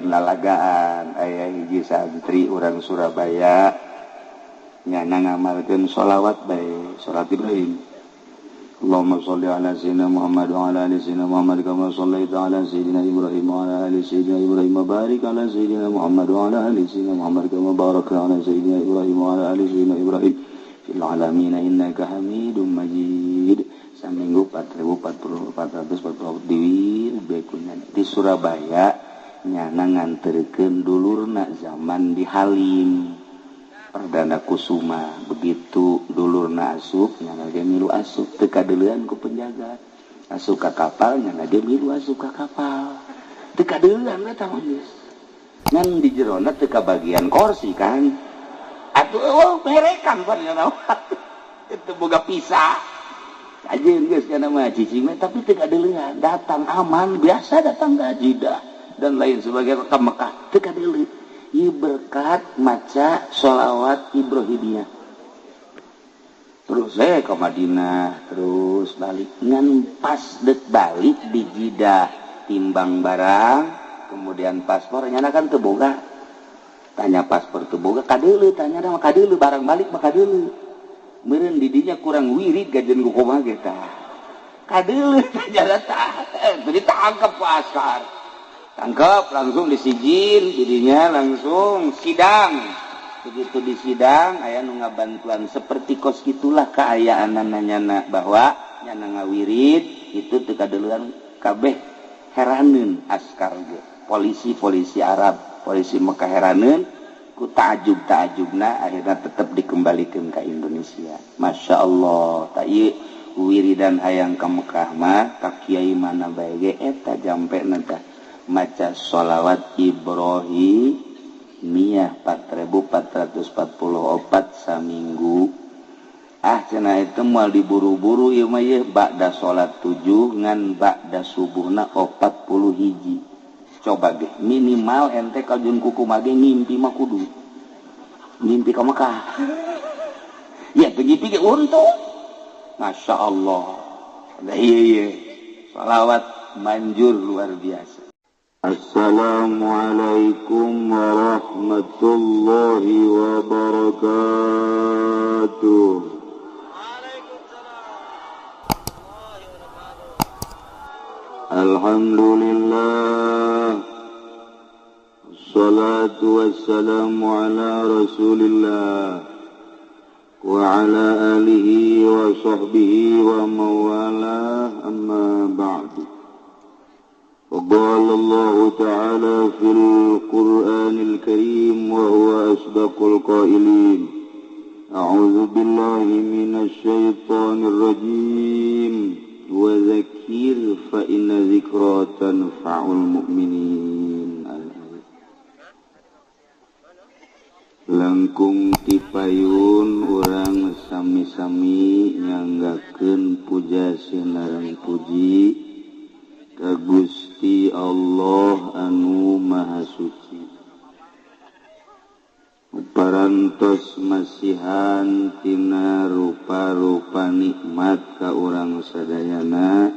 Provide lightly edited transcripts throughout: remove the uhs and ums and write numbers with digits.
lalagaan aya hiji santri urang Surabaya nyana ngamalkeun sholawat bae salat Ibrahim. Allahumma sholli ala sayyidina Muhammad wa ala ali sayyidina Muhammad kama shallaita ala sayyidina Ibrahim wa ala ali sayyidina Ibrahim wa barik ala sayyidina Muhammad wa ala ali sayyidina Muhammad kama barakta ala sayyidina Ibrahim wa ala ali sayyidina Ibrahim fil alamin innaka Hamidum Majid. Saminggu 4.440 di Surabaya nyana nganterkeun dulurna zaman di Halim Perdana Kusuma. Begitu dulurna asup nyana dia milu asup teu kadeulean ku penjaga, asup ka kapal nyana dia milu asup ka kapal teu kadeulean eta mah geus ngan di jerona teu kabagian kursi kan atuh perekan pan nyana itu boga pisah ajeun geus kana mah cicing tapi teu kadeulean datang aman biasa datang ka Jeddah dan lain sebagainya ke Mekah teu kadeuleut ieu berkat maca sholawat Ibrahimiyah. Terus saya ke Madinah terus balik ngan pas dek balik di Jeddah timbang barang kemudian paspor nyana kan teu boga tanya paspor teu boga kadeuleu tanya mah kadeuleu barang balik mah kadeuleu meureun di dinya kurang wirid gajeun ku kumaha ge tah kadeuleu tanya tah teu ditangkep ku askar tangkap langsung disijin jadinya langsung sidang. Begitu di sidang aya nu ngabantuan seperti kos gitulah keayaanana nyana bahwa nyana ngawirid itu teu kadeulean kabeh heraneun askar ge polisi Arab polisi Mekah heraneun ku taajub-taajubna akhirna tetep dikembalikeun ka Indonesia. Masya Allah ta ieu wiridan hayang ka Mekah mah ka kiai mana bae ge eta jampena tah maca sholawat Ibrahimiyah 4.444 saminggu. Cenah itu moal diburu-buru ieu mah ye ba'da salat 7 ngan ba'da subuhna 40 hiji. Coba ge minimal ente kajun kuku mah ge ngimpi mah kudu ngimpi ka Mekah. Ya teu ngimpi ge untung. Masya Allah. Da ieu sholawat manjur luar biasa. Assalamualaikum warahmatullahi wabarakatuh. Alhamdulillah. Assalatu wassalamu ala Rasulillah wa ala alihi wa sahbihi wa mawalah amma ba'du. وقال الله تعالى في القرآن الكريم وهو أصدق القائلين أعوذ بالله من الشيطان الرجيم وذكر فإن ذكرى تنفع المؤمنين. Langkung tipayun urang sami-sami nyanggakeun puja sinareng puji ka Gusti Allah anu Maha Suci. Parantos masihan tina rupa-rupa nikmat ka urang sadayana,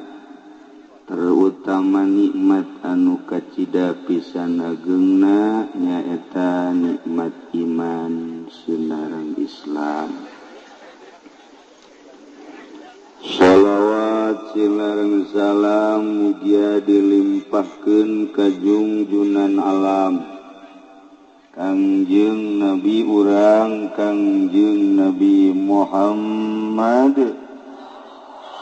terutama nikmat anu kacida pisan ageungna nyaeta nikmat iman sinareng Islam. Sholawat sinareng salam mugia dilimpahkeun ka junjunan alam Kangjeng Nabi urang Kangjeng Nabi Muhammad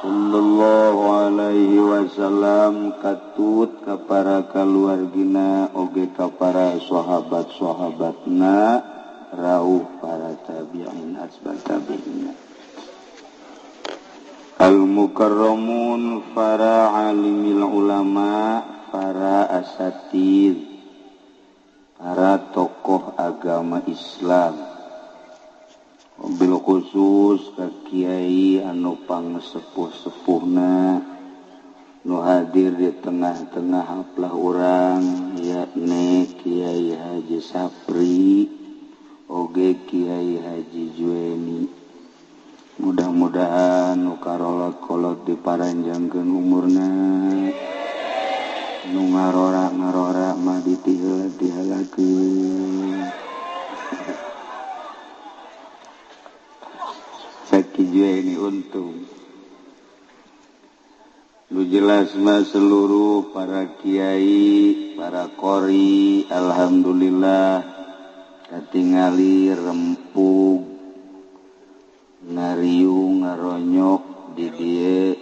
sallallahu alaihi wasallam katut ka para kaluargina oge ka para sahabat-sahabatna rauh para tabi'in asbab tabi'in. Al-mukarramun para alimil ulama, para asatid, para tokoh agama Islam, bil khusus ka kiai anu pangsepuh-sepuhna nu hadir di tengah-tengah haplah urang yakni Kiai Haji Sapri oge Kiai Haji Jueni. Mudah-mudahan ukarolot-kolot diparanjangkeun umurna nu ngarora mah ditihalakeun sakijue ini untung nu jelas mah seluruh para kiai para qori alhamdulillah katingali rempug ngariung ngaronyok di dieu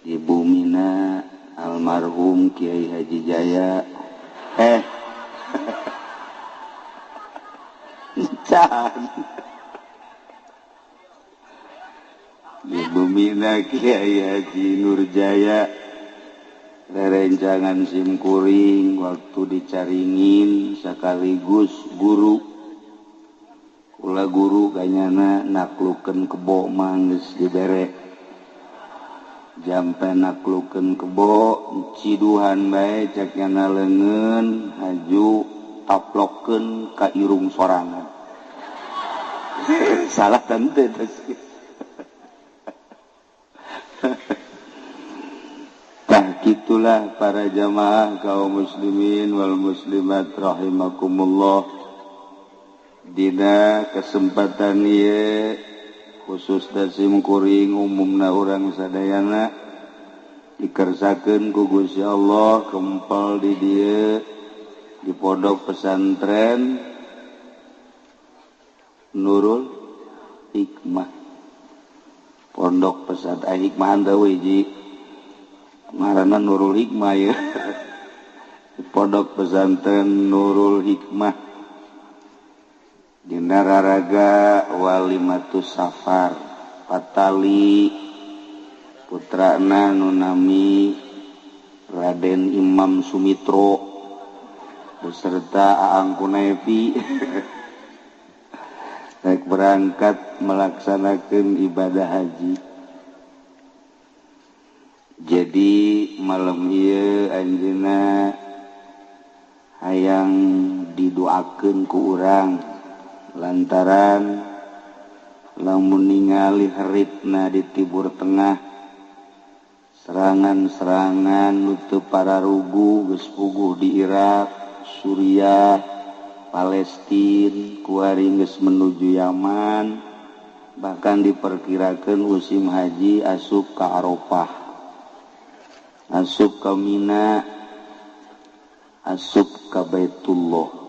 di bumina almarhum Kiai Haji Jaya can di bumina Kiai Haji Nurjaya rerencangan simkuring waktu dicaringin sekaligus guru ulah guru kanyana naklukeun kebo mah geus dibere jampe naklukeun kebo ciduhan bae cek yana leungeun haju taplokkeun ka irung sorangan salah tante nah gitulah para jamaah kaum muslimin wal muslimat rahimakumullah dina kesempatan ieu khusus dasim kuring umumna urang sadayana dikersakeun ku Gusti Allah kempel di dieu di pondok pesantren Nurul Hikmah pondok pesantren hikmah teh we ngaranna Nurul Hikmah ya di pondok pesantren Nurul Hikmah dina raraga Walimatus Safar Patali putrana nunami Raden Imam Sumitro beserta Aang Kunevi rek berangkat melaksanakan ibadah haji. Jadi malam ieu anjeunna hayang didoakeun ku urang lantaran lamun ningali haritna di Timur Tengah serangan-serangan nu teu pararugu geus puguh di Irak, Suriah, Palestina, kuari geus menuju Yaman, bahkan diperkirakeun musim haji asup ka Arafah, asup ka Mina, asup ka Baitullah.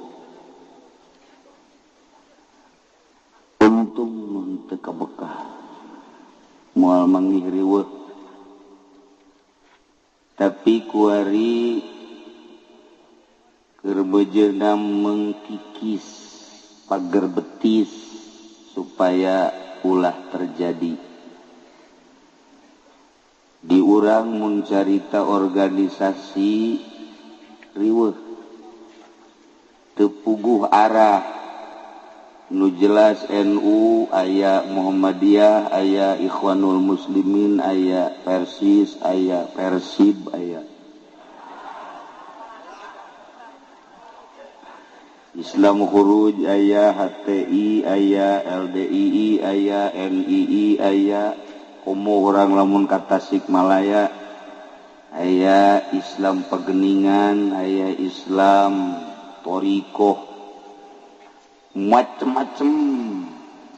Untung mun teu kabekah moal manggih riweuh tapi kuari keur bejeuna mengkikis pager betis supaya ulah terjadi di urang mun carita organisasi riweuh teu puguh arah nu jelas NU aya Muhammadiyah aya Ikhwanul Muslimin aya Persis aya Persib aya Islam Khuruj aya HTI aya LDII aya NII aya komo urang lamun ka Tasikmalaya aya Islam Pegeningan aya Islam Torikoh macem-macem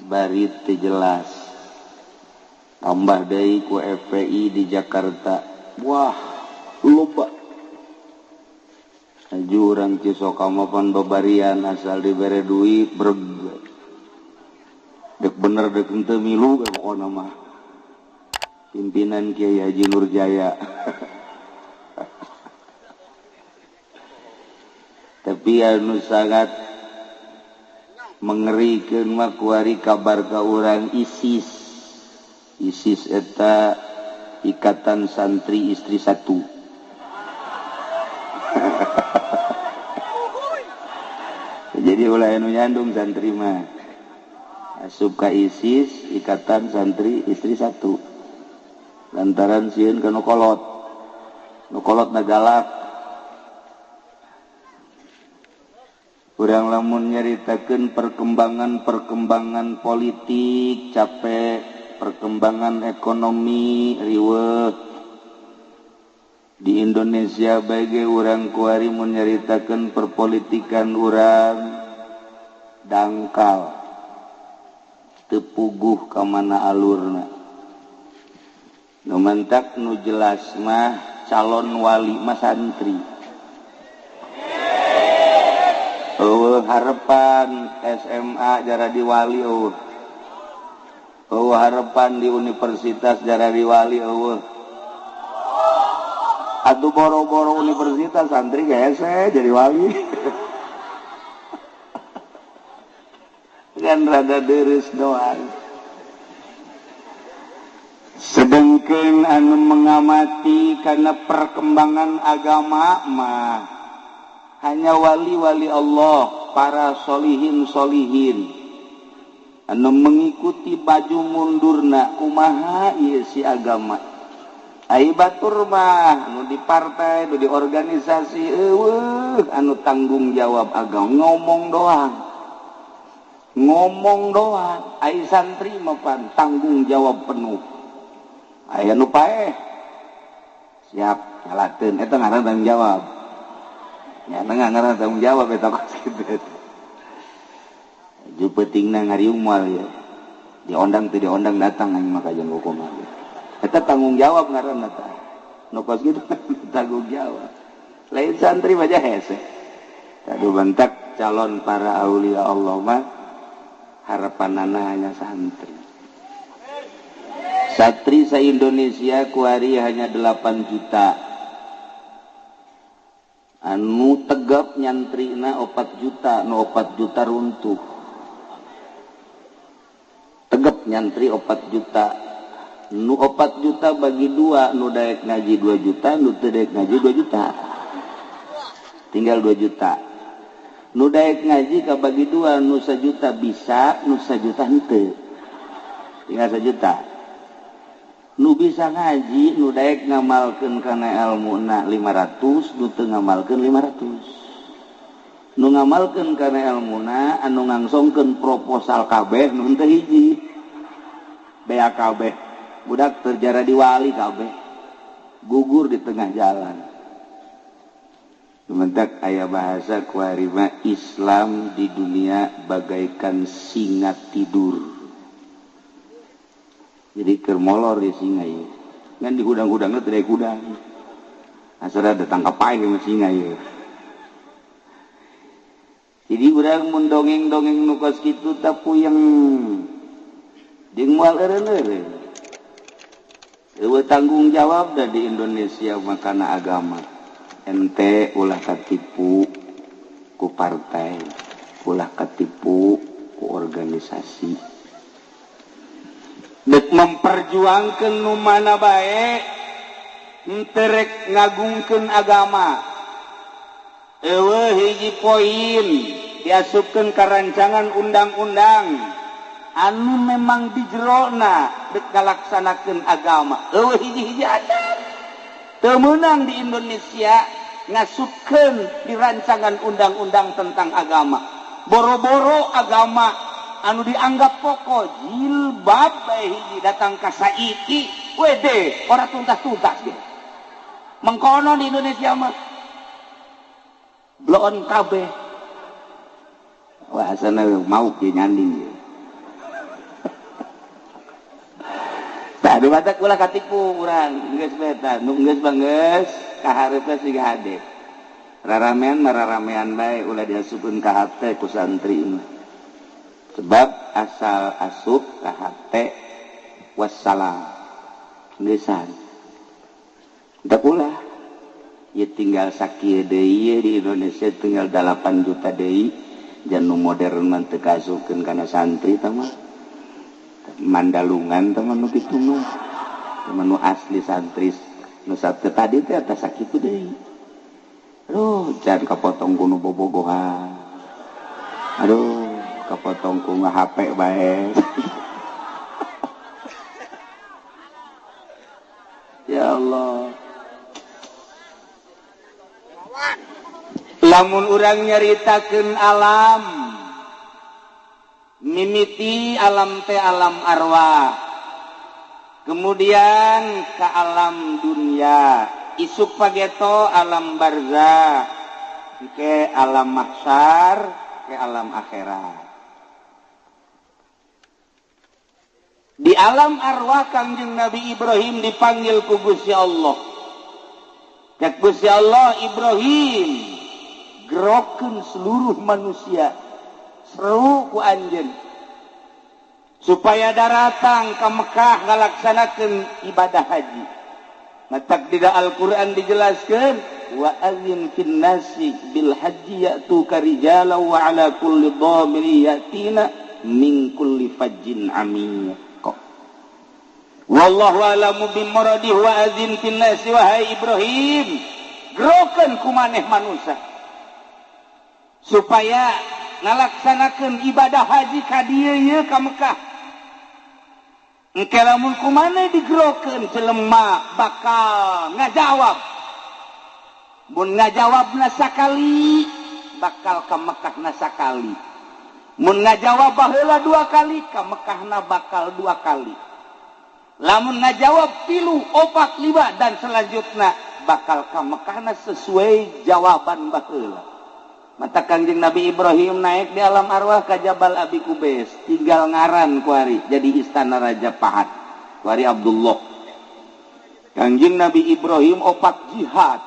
bari teu jelas tambah deui ku FPI di Jakarta wah loba aju urang Cisoka mah pan babarian asal dibere duit breg dek bener dek henteu milu pokona mah pimpinan Kiai Haji Nurjaya tapi anu sangat mengerikan mah kuari kabar ka urang ISIS eta Ikatan Santri Istri Satu jadi ulah anu nyandung santri mah asup ka ISIS Ikatan Santri Istri Satu lantaran sieun ka nu kolot nagalak urang lamun nyaritakeun perkembangan politik capek perkembangan ekonomi riweuh di Indonesia bagi orang kuari menyeritakan perpolitikan orang dangkal tepuguh kamana alurna nu mentak nu jelas mah calon wali mah santri harapan SMA jara di wali harapan di universitas jara di wali atuh boro-boro universitas santri gese jadi wali kan rada deres doang sedangkan anu mengamati karena perkembangan agama mah hanya wali-wali Allah para solihin anu mengikuti baju mundurna kumaha ieu si agama ai batur mah anu di partai anu di organisasi anu tanggung jawab agama ngomong doang ai santri mah pan tanggung jawab penuh aya nu paeh siap nyalakeun eta ngaran tanggung jawab nya ngaran tanggung jawab eta kitu ju pentingna ngariumal ya diondang teu diondang datang aing mah ka jeung hukum eta tanggung jawab ngaranna tah nu kos kitu tanggung jawab lain santri mah hese tadu bentak calon para aulia Allah mah harapanana hanya santri se-Indonesia kuari hanya 8 juta anu tegap nyantrina 4 juta nu 4 juta runtuh tegap nyantri 4 juta nu 4 juta bagi 2 nu daek ngaji 2 juta nu teu daek ngaji 2 juta tinggal 2 juta nu daek ngaji ka bagi 2 nu 1 juta bisa nu 1 juta henteu tinggal 1 juta nu bisa ngaji nu daek ngamalkeun kana ilmuna 500 nu teu ngamalkeun 500 nu ngamalkeun kana ilmuna anu ngangsongkeun proposal kabeh nu teu hiji bea kabeh budak terjara di wali kabeh gugur di tengah jalan mentak aya bahasa kuari mah Islam di dunia bagaikan singa tidur jadi keur molor di singa ieu ngan di hudang-hudangna teu aya hudang asal datang ka pae ke singa ieu jadi urang mun dongeng-dongeng nu kos kitu teh puyeng jeung moal eureun-eureun eueuh tanggung jawab da di Indonesia makana agama ente ulah katipu ku partai ulah katipu ku organisasi dek memperjuangkeun nu mana bae henteu rek ngagungkeun agama eueuh hiji poin diasupkeun ka rancangan undang-undang anu memang di jerona dek ngalaksanakeun agama eueuh hiji-hiji adat teu meunang di Indonesia ngasupkeun di rancangan undang-undang tentang agama boro-boro agama anu dianggap pokok jilbab bae hiji datang ka saiki wede ora tuntas-tuntas ge mengkono di Indonesia mah bloon kabeh wah asana mau ge nyanding ge tah adu batak ulah katipu urang geus beta nu geus bangeus kahareupeun siga hade raramean bae ulah diasupkeun ka hate ku santri mah sebab asal asup ka hate wassalam gesan da ulah ieu tinggal sakieu deui di Indonesia tinggal 8 juta deui jan nu modern mah teu kasupkeun kana santri tah mah mandalungan teman nu kitu mah teman nu asli santri nu sabtu tadi teh eta sakitu deui aduh jan kapotong ku nu bobogohan aduh kapotong ku HP bae ya Allah lamun urang nyaritakeun alam mimiti alam teh alam arwah kemudian ke alam dunia isuk pageto alam barzakh ke alam mahsyar ke alam akhirat. Di alam arwah Kangjeng Nabi Ibrahim dipanggil ku Gusti Allah. Cek Gusti Allah, Ibrahim gerokeun seluruh manusia seru ku anjeun supaya daratang ka Mekah ngalaksanakeun ibadah haji. Matak di Al-Qur'an dijelaskeun wa adzin fin nasi bil haji ya'tuka rijalan wa ala kulli dhamiri yatina min kulli fajjin amiyq. Wallahu a'lamu bimuradih wa adzin fin nasi wahai Ibrahim gerokeun ku maneh manusia supaya ngalaksanakeun ibadah haji ka dieu ye ka Mekah. Engke lamun kumaneh digerokeun jelema bakal ngajawab. Mun ngajawabna sakali bakal ka Mekahna sakali. Mun ngajawab baheula 2 kali ka Mekahna bakal 2 kali. Lamun ngajawab 3, 4, 5 dan selanjutnya bakal ka Mekahna sesuai jawaban baheula. Mata Kangjeng Nabi Ibrahim naik di alam arwah ka Jabal Abi Kubais, tinggal ngaran kuari jadi istana Raja Pahat. Kuari Abdullah. Kangjeng Nabi Ibrahim opat jihad.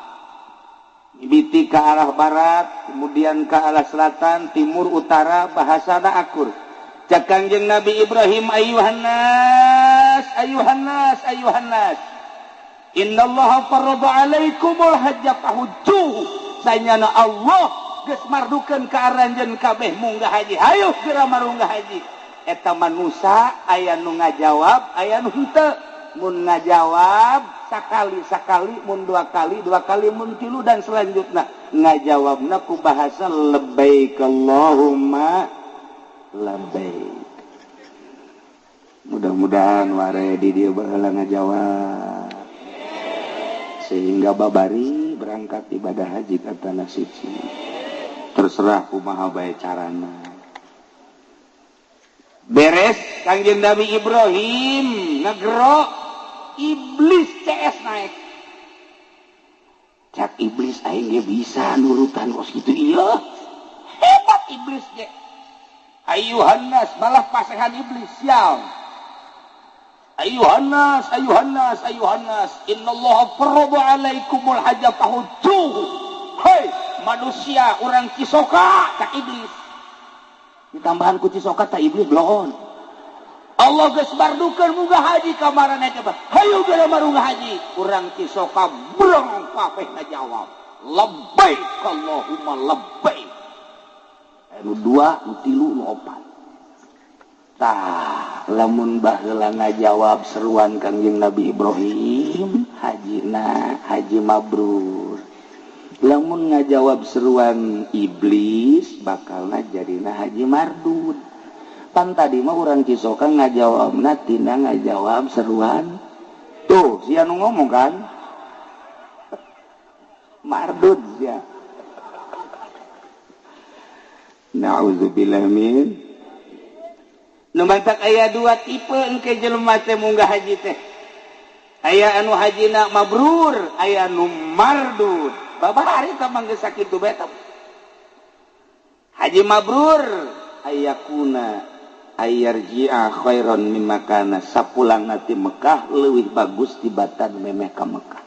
Ibiti ke arah barat, kemudian ke arah selatan, timur, utara, bahasana akur. Cak Kangjeng Nabi Ibrahim, ayuhan nas, ayuhan nas, ayuhan nas. Innallaha farada alaikumul hajja fahujjuhu. Sayana Allah geus mardukeun ka aranjeun kabeh munggah haji. Hayu geura marunggah haji. Eta manusa aya nu ngajawab, aya nu henteu. Mun ngajawab sakali, mun 2 kali, mun 3 dan selanjutnya ngajawabna ku bahasa labbaik Allahumma labbaik. Mudah-mudahan ware di dieu baheula ngajawab sehingga babari berangkat ibadah haji ka tanah suci. Terserah kumaha bae carana. Beres Kangjeng Nabi Ibrahim ngagero iblis CS naik. Cak iblis aing ge bisa nurutan kos kitu ieu. Hebat iblis ge. Ayuhan nas malah pasehan iblis sial. Ayuhan nas, ayuhan nas, ayuhan nas. Innallaha farada alaikumul hajja fahujjuhu. Hei manusia orang Cisoka tak iblis. Ditambahan ku Cisoka tak iblis belon. Allah geus bardukeun munggah haji ka marana coba. Hayu geura marunggah haji. Urang Cisoka brong kabeh ngajawab. Labbaik Allahumma labbaik. Anu 2, nu 3, nu 4. Tah lamun baheula ngajawab seruan Kangjeng Nabi Ibrahim, hajina haji mabrur. Lamun ngajawab seruan iblis bakalna jadina haji mardud. Pan tadi mah urang Cisoka ngajawabna tina ngajawab seruan. Tuh, sia nu ngomong kan? Mardud sia. Nauzubillah min. Nu mantak aya 2 tipe engke jelema teh munggah haji teh. Aya anu hajina mabrur, aya anu mardud. Babari teh mangga sakitu bae teh. Haji mabrur ayakuna ayarji'a khairan mimma kana. Sapulang ti Mekah leuwih bagus tibatan memeh ka Mekah.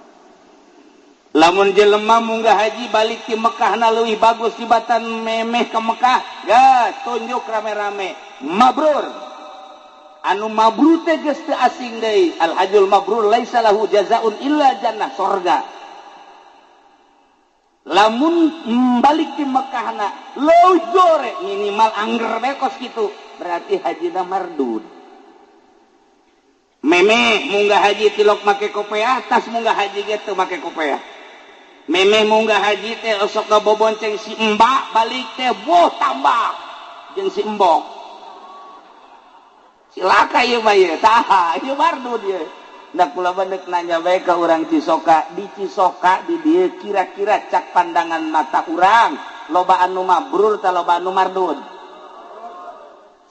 Lamun jelema munggah haji balik ti Mekahna leuwih bagus tibatan memeh ka Mekah, gas tunjuk rame-rame mabrur. Anu mabrur teh geus teu asing deui. Al hajjul mabrur laisa lahu jazaun illa jannah, surga. Lamun balik ti Mekahna leuwih gore minimal angger bekos kitu, berarti hajina mardud. Memeh munggah haji tilok make kopiah, tas munggah haji ge teu make kopiah. Memeh munggah haji teh osok bobonceng si mbak, balik teh boh tambah jeung si embok. Silaka ieu mah ieu, saha ieu mardud ieu. Da kula beuk nanya bae ka urang Cisoka, di Cisoka di dieu kira-kira cak pandangan mata urang, loba anu mabrur tah loba anu mardud.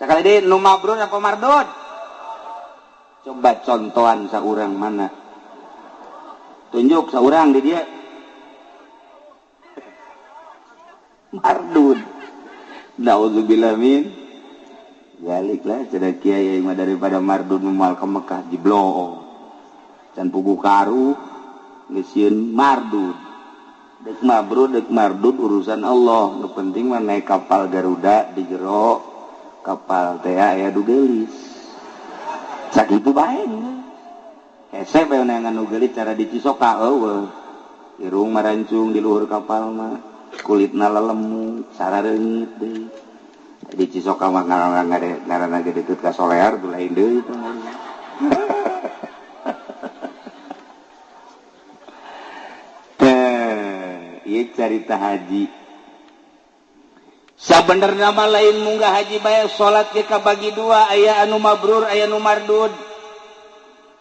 Sakali deui nu mabrur apa mardud? Coba contohan saurang mana? tunjuk seorang di dia mardud. Nauzubillah min baliklah cedak kiai mah daripada mardud mual ke Mekah jibloo can pugu karu geusieun mardud dek mardud urusan Allah nu penting mah naik kapal Garuda di jero kapal teh aya dugelis sakitu bae hese bae neangan dugelis cara dicisoka eueuh irung marancung di luhur kapal mah kulitna lelemu sarareungit deui di cisoka mah ngaranna ge deukeut ka solear tuh lain deui ieu carita haji sabenerna mah lain munggah haji bae salat ge kabagi dua aya anu mabrur aya nu mardud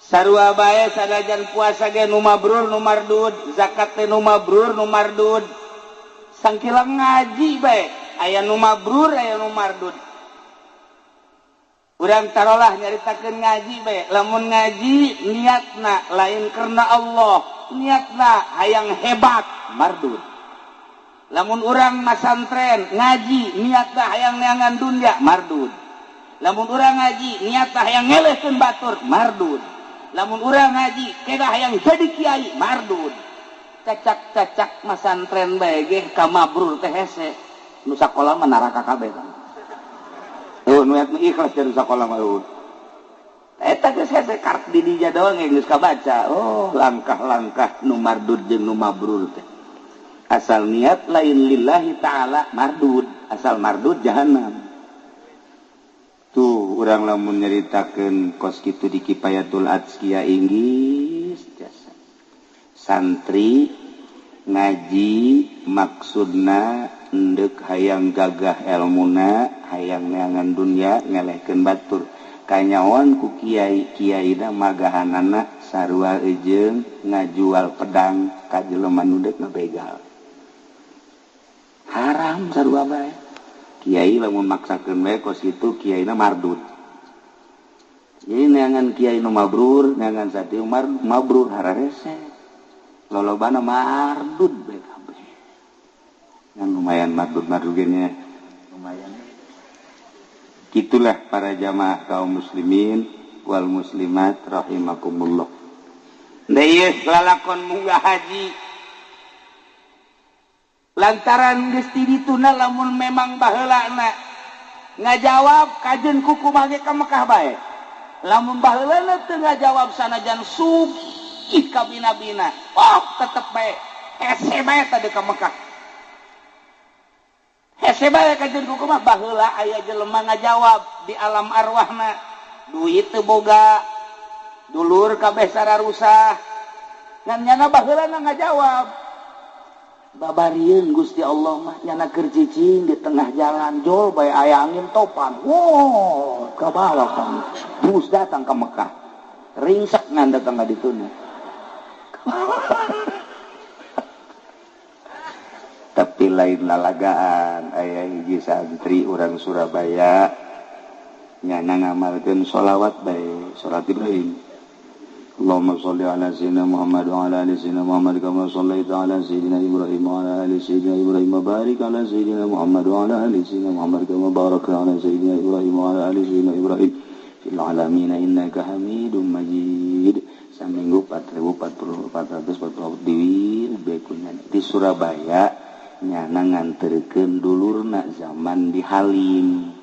sarua bae sanajan puasa ge nu mabrur nu mardud zakat teh nu mabrur nu mardud sangkilang ngaji bae aya nu mabrur aya nu mardud urang tarolah nyaritakeun ngaji bae lamun ngaji niatna lain karena Allah niatna hayang hebat mardud lamun urang masantren ngaji niatna hayang neangan dunya mardud lamun urang ngaji niatna hayang ngelehkeun batur mardud lamun urang ngaji kedah hayang jadi kiai mardud cacak masantren bae ge ka mabrur teh hese nu sakola mah neraka kabeh kan nu ikhlas jadi sakola mah eta geus hese kart di dinya doang geus kabaca oh langkah-langkah nu mardud jeung nu mabrur teh asal niat lain lillahi ta'ala mardud asal mardud jahanam tuh urang lamun nyaritakeun kos kitu di Kifayatul Adzkiya inggis jasa santri ngaji maksudna endek hayang gagah elmuna hayang neangan dunya ngelehkeun batur kanyawan ku kiai-kiaina magahanana sarua ejeung ngajual pedang ka jelema nu deuk ngabegal haram sarua bae kiai lamun maksakeun bae kos kitu kiaina mardud jadi neangan kiai nu mabrur neangan satiu mabrur hararese lolobana mardud bae kabeh yang lumayan mardud ge lumayan gitulah para jamaah kaum muslimin wal muslimat rahimakumullah deui lalakon munggah haji lantaran geus ti dituna lamun memang baheulana ngajawab kajeun kuku mage ka Mekah bae lamun baheulana teu ngajawab sanajan sugih ka bina-bina oh tetep bae hese bae tadi ka Mekah hese bae kajeun kuku mah baheula aya jelema ngajawab di alam arwahna duit teu boga dulur kabeh sararusah ngan nyana baheulana ngajawab babarieun Gusti Allah mah nyana keur cicing di tengah jalan jol bae aya angin topan wow kabawa kan terus datang ke Mekah ringsek ngan datang ka dituna tapi lain lalagaan aya hiji santri urang Surabaya nyana ngamalkeun sholawat bae salat Ibrahim Allahumma sholli ala sayyidina Muhammad wa ala ali sayyidina Muhammad kama shallaita ala sayyidina Ibrahim wa ala ali sayyidina Ibrahim barik ala sayyidina Muhammad wa ala ali sayyidina Muhammad kama barakta ala sayyidina Ibrahim wa ala ali sayyidina Ibrahim fil alamin innaka Hamidum Majid saminggu 4440 di Surabaya nyana nganterkeun dulurna zaman di Halim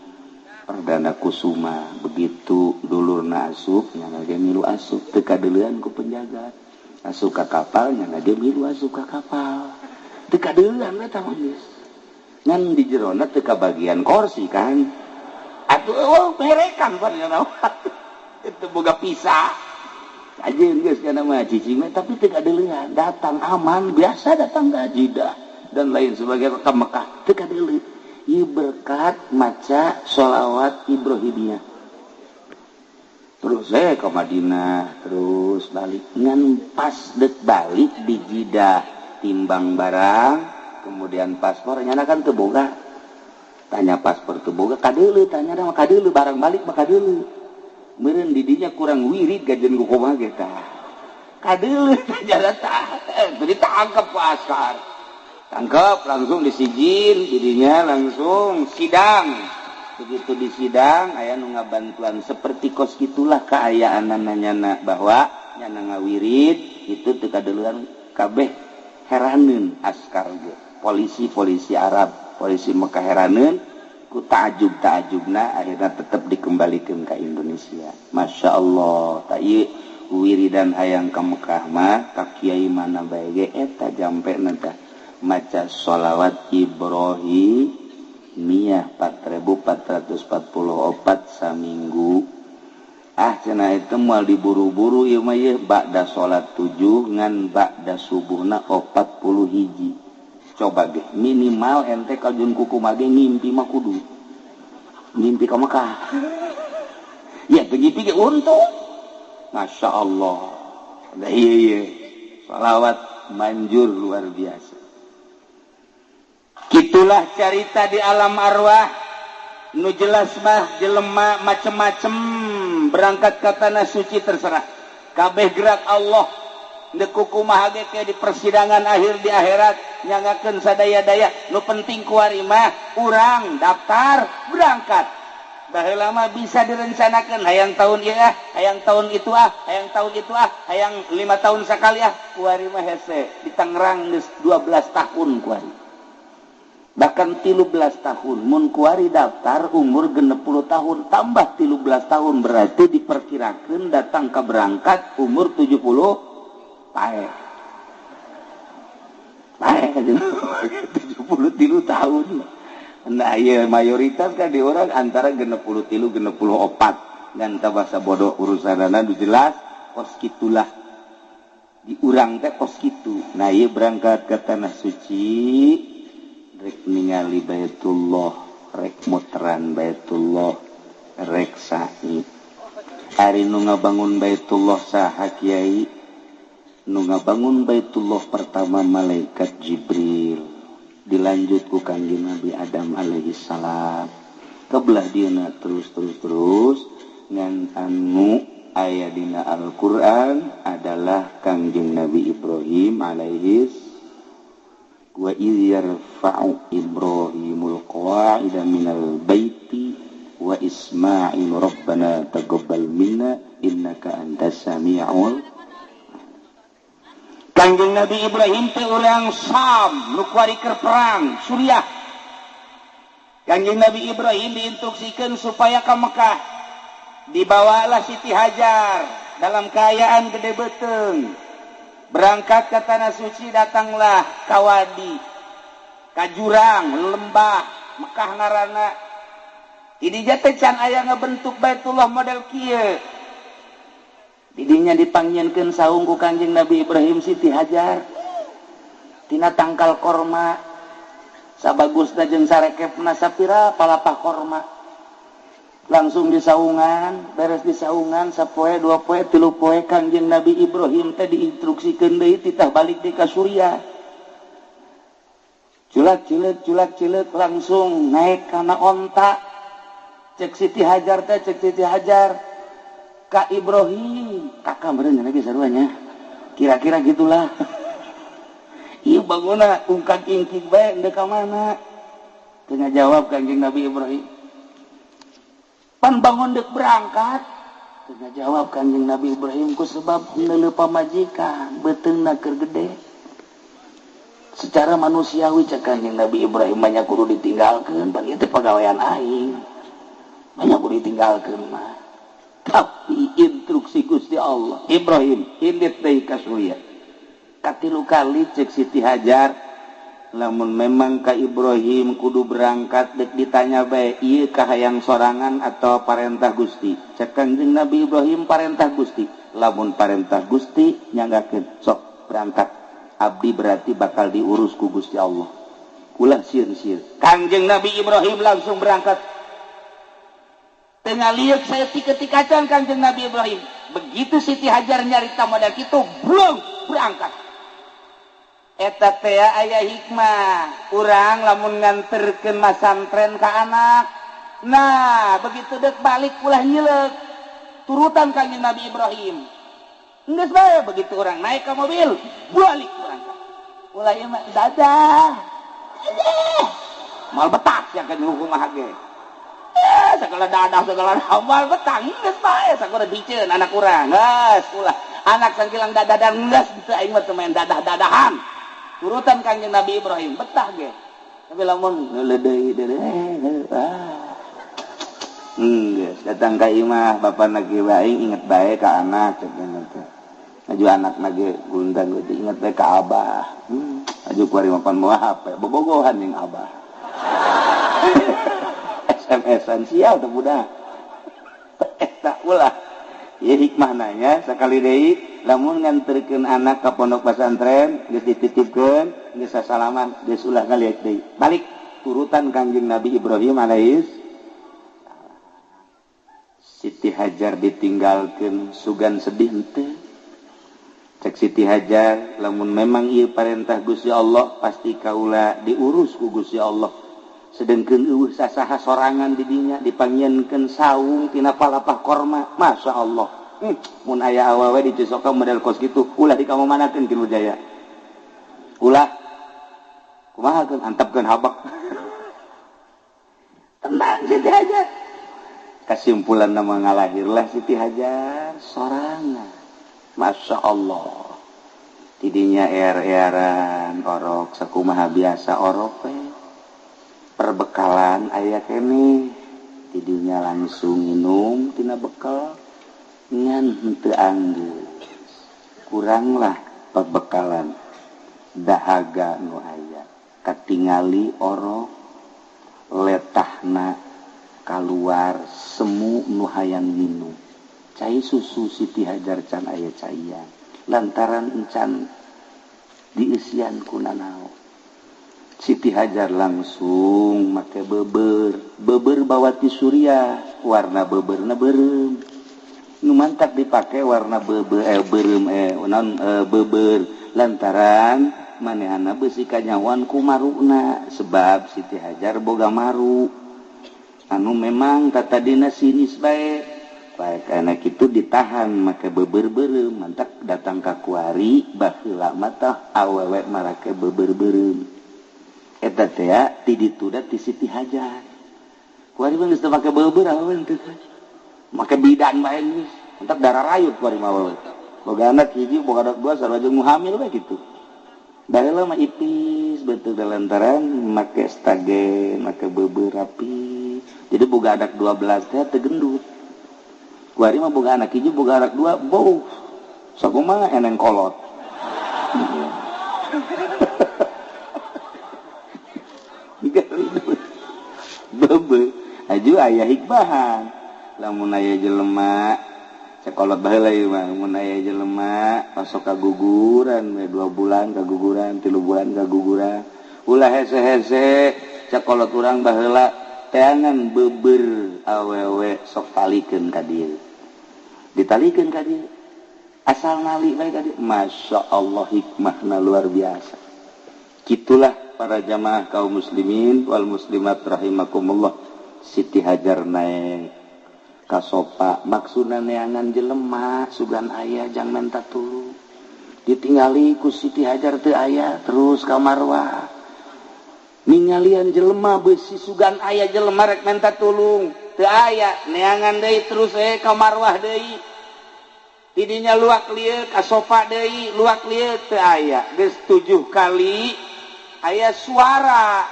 Perdana Kusuma begitu dulurna asup nyana dia milu asup teu kadeuleun ku penjaga asup ka kapal nyana dia milu asup ka kapal teu kadeuleun eta mah geus ngan di jerona teu kabagian kursi kan atuh oh perekan pan nyana itu boga pisah ajeun geus kana mah cicing tapi teu kadeuleun datang aman biasa datang ka Jidah dan lain sebagainya ke Mekah teu kadeuleun ieu berkat maca sholawat Ibrahimiyah terus ke Madinah terus balik ngan pas dek balik di Jidah timbang barang kemudian paspor nyana kan teu boga tanya paspor teu boga kadeuleu tanya mah kadeuleu barang balik mah kadeuleu meureun di dinya kurang wirid gajeun ku kumaha ge tah kadeuleut ditangkap ku askar. Tangkap langsung disijin, jadinya langsung sidang. Begitu di sidang aya nu ngabantuan seperti kos gitulah kaayaanana nyana bahwa nyana ngawirid itu teu kadeulean kabeh heraneun askar ge. Polisi Arab, polisi Mekah heraneun ku taajub-taajubna akhirna tetep dikembalikan ke Indonesia. Masya Allah, tak ieu wiridan hayang ka Mekah mah ka kiai mana bae ge eta jampe nanti maca sholawat Ibrahimiyah 4444 saminggu. Cenah itu moal diburu-buru ieu mah ye ba'da salat 7 ngan ba'da subuhna 40 hiji. Coba ge minimal ente kajun kuku mage ngimpi mah kudu ngimpi ka Mekah. Ya begitu ge untung. Masya Allah. Nah, iya. Salawat manjur luar biasa. Gitulah cerita di alam arwah. Nu jelas mah jelema macem-macem berangkat ke tanah suci terserah. Kabeh gerak Allah. Deku kumaha ge di persidangan akhir di akhirat nyangakeun sadaya-daya. Nu penting kuari mah urang daftar berangkat. Baheula mah bisa direncanakeun hayang tahun ieu hayang tahun itu hayang tahun itu hayang 5 tahun sakali kuari mah hese di Tangerang geus 12 tahun kuari. Bahkan 13 tahun mun kuari daftar umur 60 tahun tambah 13 tahun berarti diperkirakeun datang ke berangkat umur 70 pae. Pae 73 tahun. Nah iya mayoritas kan di orang antara 63 64 dan bahasa bodoh urusanana jelas kos gitulah di urang teh kos gitu. Nah iya berangkat ke tanah suci rek ningali Baitullah rek muteran Baitullah rek sa'i hari nu ngabangun Baitullah saha kiai nu ngabangun Baitullah pertama malaikat Jibril dilanjut ku Kangjeng Nabi Adam alaihi salam kebelah dieuna terus ngan anu aya dina Al-Qur'an adalah Kangjeng Nabi Ibrahim alaihi wa idh yarfa'u Ibrahimul qawa'ida minal baiti wa Ismail rabbana taqabbal minna innaka antas sami'ul. Kangjeng Nabi Ibrahim teh urang Sam nu kuari keur perang Suriah. Kangjeng Nabi Ibrahim diinstruksikan supaya ke Mekah. Dibawalah Siti Hajar dalam keadaan gede beteung. Berangkat ke tanah suci datanglah ka wadi, ka jurang, lembah, Mekah ngaranna. Di dinya teh can aya ngabentuk Baitullah model kieu. Didinya dipanggieunkeun saung ku Kangjeng Nabi Ibrahim Siti Hajar. Tina tangkal korma. Sabagusna jeung sarekepna sapira palapah korma. Langsung disaungan, beres disaungan sapoe, 2 poe, 3 poe Kangjeng Nabi Ibrahim teh diinstruksikeun deui titah balik deui ka Suriah. Culak-cileuk langsung naik kana onta. Cek Siti Hajar teh cek Siti Hajar ka Ibrahim kakak meureun lagi saruanya. Kira-kira gitulah. Ieu bangunna ungkag ingkig bae endeu ka mana? Teu ngajawab Kangjeng Nabi Ibrahim. Pan bangun dek berangkat tengah jawab Kangjeng Nabi Ibrahim ku sebab henteu pamajikan beteungna keur gede secara manusiawi cek Kangjeng Nabi Ibrahim banyak kudu ditinggalkeun pan ieu teh pagawean aing banyak kudu ditinggalkeun mah tapi instruksi Gusti Allah Ibrahim indit deui ka Suriah katilu kali cek Siti Hajar lamun memang ka Ibrahim kudu berangkat dek ditanya bae ieu kahayang sorangan atau parentah Gusti cek Kangjeng Nabi Ibrahim parentah Gusti lamun parentah Gusti nyanggakeun sok berangkat abdi berarti bakal diurus ku Gusti Allah ulah sieun-sieun Kangjeng Nabi Ibrahim langsung berangkat tengah liuk saya tikacan Kangjeng Nabi Ibrahim begitu Siti Hajar nyarita model kitu belum berangkat. Eta teh aya hikmah urang lamun nganterkeun masantren ka anak nah begitu dek balik ulah nyileuk turutan Kangjeng Nabi Ibrahim Geus bae begitu orang naik ke mobil, balik urang. Ulah ieu mah dadah. Mal betak yang ke hukum mah ge. Segala dadah segala mal betang geus bae sakumaha biceun anak urang. Geus ulah anak sangkilang dadah dan geus teu aing mah teu main dadah-dadahan. Turutan Kangjeng Nabi Ibrahim betah ge. Tapi lamun leudeuy geus datang ka imah bapana ge aing inget bae ka anak cenah teh. Aju anak nage gundang gede ingat bae ka abah. Aju kuari mapan moal HP bobogohan jeung abah. SMS-an sial teh budak. Eta ulah. Ieu hikmahnanya sakali deui lamun nganterkeun anak ka pondok pesantren geus dititipkeun geus sasalaman geus ulah ngaliat deui. Balik turutan Kangjeng Nabi Ibrahim alaihis Siti Hajar ditinggalkeun sugan sedih henteu. Cek Siti Hajar lamun memang ieu parentah Gusti Allah pasti kaula diurus ku Gusti Allah. Sedengkeun eueuh sasaha sorangan di dinya dipangieunkeun saung tina palapah korma. Masya Allah. Mun aya awewe dicocokan model kos kitu ulah dikamanakeun Ki Nurjaya. Ulah kumaha keun antepkeun habak. Tenang Siti Hajar. Kesimpulan nama ngalahirlah Siti Hajar sorangan. Masya Allah tidinya er-eran orok sakumaha biasa orok perbekalan aya kene tidinya langsung minum tina bekal ngan henteu anggeus kuranglah perbekalan dahaga nu aya katingali orok letahna kaluar semu nu hayang minum cai susu Siti Hajar can aya caian lantaran encan diisian ku nanaon Siti Hajar langsung make beber bawa ti surya warna beberna beureum nu mantap dipake warna beureum beber lantaran manehna beusi kanyawan ku maruna sebab Siti Hajar boga maru anu memang tatadina sinis bae baik anak itu ditahan maka beber-bereum mantap datang ka kuari baheula mata awewe marake beber-bereum eta teh ti ditu da ti Siti Hajar kuari mah geus teu make beber awewe teh make bidan bae geus mantap darah rayut kuari mah awewe boga anak hiji boga anak dua sarua jeung hamil bae kitu baheula mah ipis betul lantaran make stagen make beber rapi jadi boga anak 12 teh teu gendut kuari mah boga anak hiji boga anak dua bau sakumaha eneng kolot bebe aju aya hikmahan lamun aya jelema sakolot baheula ieu mah mun aya jelema masuk kaguguran 2 bulan kaguguran 3 bulan kaguguran ulah hese-hese sakolot urang baheula teangan beber awewe sok talikeun ka dieu ditalikeun ka dieu asal nali bae ka dieu Masya Allah hikmahna luar biasa kitulah para jamaah kaum muslimin wal muslimat rahimakumullah Siti Hajar naik kasopa maksudna neangan jelema sugan aya jang menta tulung ditinggali ku Siti Hajar teu aya terus ka marwah ningalian jelema beusi sugan aya jelema rek menta tulung teu aya neangan deui terus ka marwah deui tidinya luak lieu ka sofa deui luak lieu teu aya geus 7 kali aya suara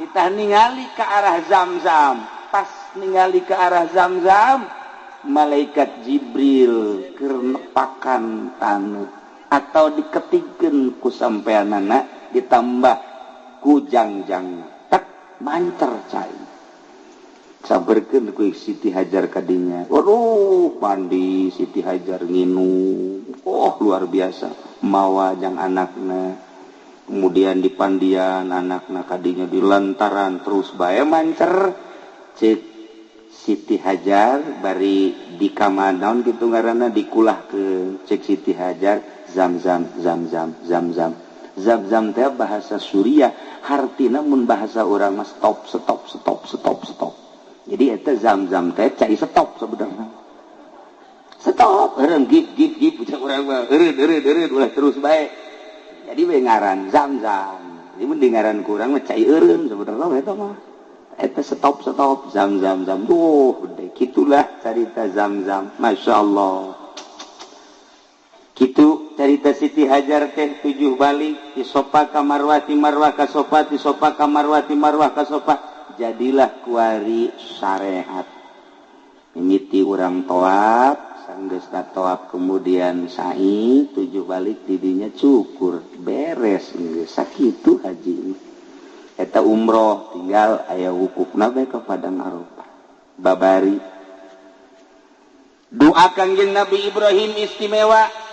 kita ningali ke arah Zamzam pas ningali ke arah Zamzam malaikat Jibril keur nepakan taneuh atau diketikeun ku sampeanana ditambah kujang-jang tak mancer cai sabarkeun ku Siti Hajar kadinya waduh mandi Siti Hajar nginum luar biasa mawa jang anakna kemudian di pandian anakna kadinya di lantaran terus bae mancer cek Siti Hajar bari di kamanaon kitu ngaranna dikulah ke cek Siti Hajar Zamzam Zamzam teh bahasa Suriah hartina mun bahasa urang mah stop. Jadi eta Zamzam teh cai stop sebenarnya. stop gip punya orang ulah terus baik jadi ngaran zam-zam jadi mendengaran kurang cai eureun sebenarnya eta mah eta stop zam-zam udah gitulah cerita zam-zam masyaallah kitu cerita Siti Hajar teh 7 balik isopa ka marwah ti marwah ka sofa ti sofa ka marwah ti marwah ka sofa jadilah kuari syariat mimiti urang toab sanggeus toab kemudian sa'i 7 balik didinya cukur beres geus sakitu haji eta umroh tinggal aya wukufna bae ka Padang Arafah babari doa Kangjeng Nabi Ibrahim istimewa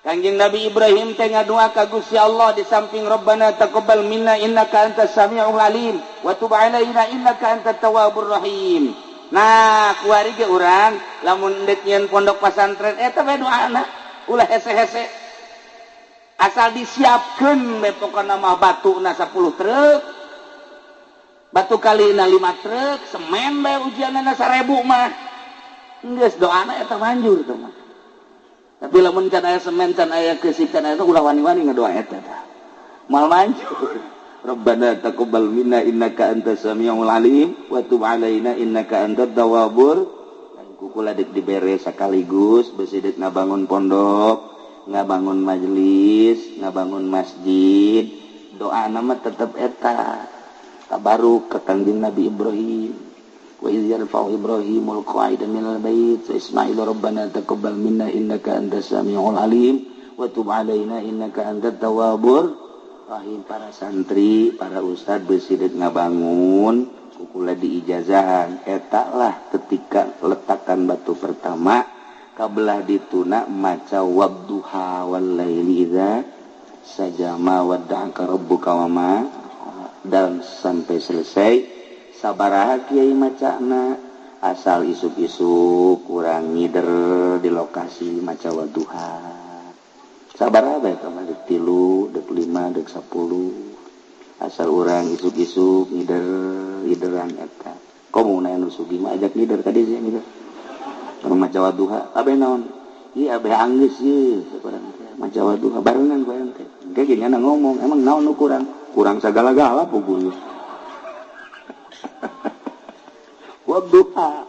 Kangjeng Nabi Ibrahim teh ngadoa ka Gusti Allah di samping Rabbana taqabbal minna innaka antas samiul alim wa tub alaina innaka antat tawwabur rahim. Nah, kuari ge urang lamun deuk nyeun pondok pesantren eta bae doana ulah hese-hese. Asal disiapkeun bae pokona mah batuna 10 truk. Batu kalina 5 truk, semen bae ujianana 1000 mah. Geus doana eta manjur tuh mah. Tapi lamun can aya semen can aya keusik can aya ulah wani-wani ngadoa eta tah mal manjur Rabbana taqabbal minna innaka antas samiul alim wa tub alaina innaka antat tawwabur kukula deuk dibere sakaligus beusi deuk ngabangun pondok ngabangun majelis ngabangun masjid doana mah tetep eta tabaruk ka Kangjeng Nabi Ibrahim wa iz yarfa'u Ibrahimul qa'ida minal bait wa Ismail rabbana taqabbal minna innaka antas samiul alim wa tub alaina innaka antat tawwabur rahim. Para santri para ustad beusi deuk ngabangun kukula diijazahan eta lah ketika letakan batu pertama kabelah dituna maca wadduha wal laili idza sajama wadda'aka rabbuka wa ma dan sampai selesai sabaraha kiai macana asal isuk-isuk kurang ngider di lokasi maca wadduha sabaraha bae ka deuk 3 deuk 5 deuk 10 asal urang isuk-isuk ngideran eta komuna anu sugih mah ajak ngider ka dieu ngider maca wadduha abe naon ieu abe anggeus ieu sabarang maca wadduha barengan bae teh engke ge nyana ngomong emang naon nu kurang sagala-gala puguh wadduha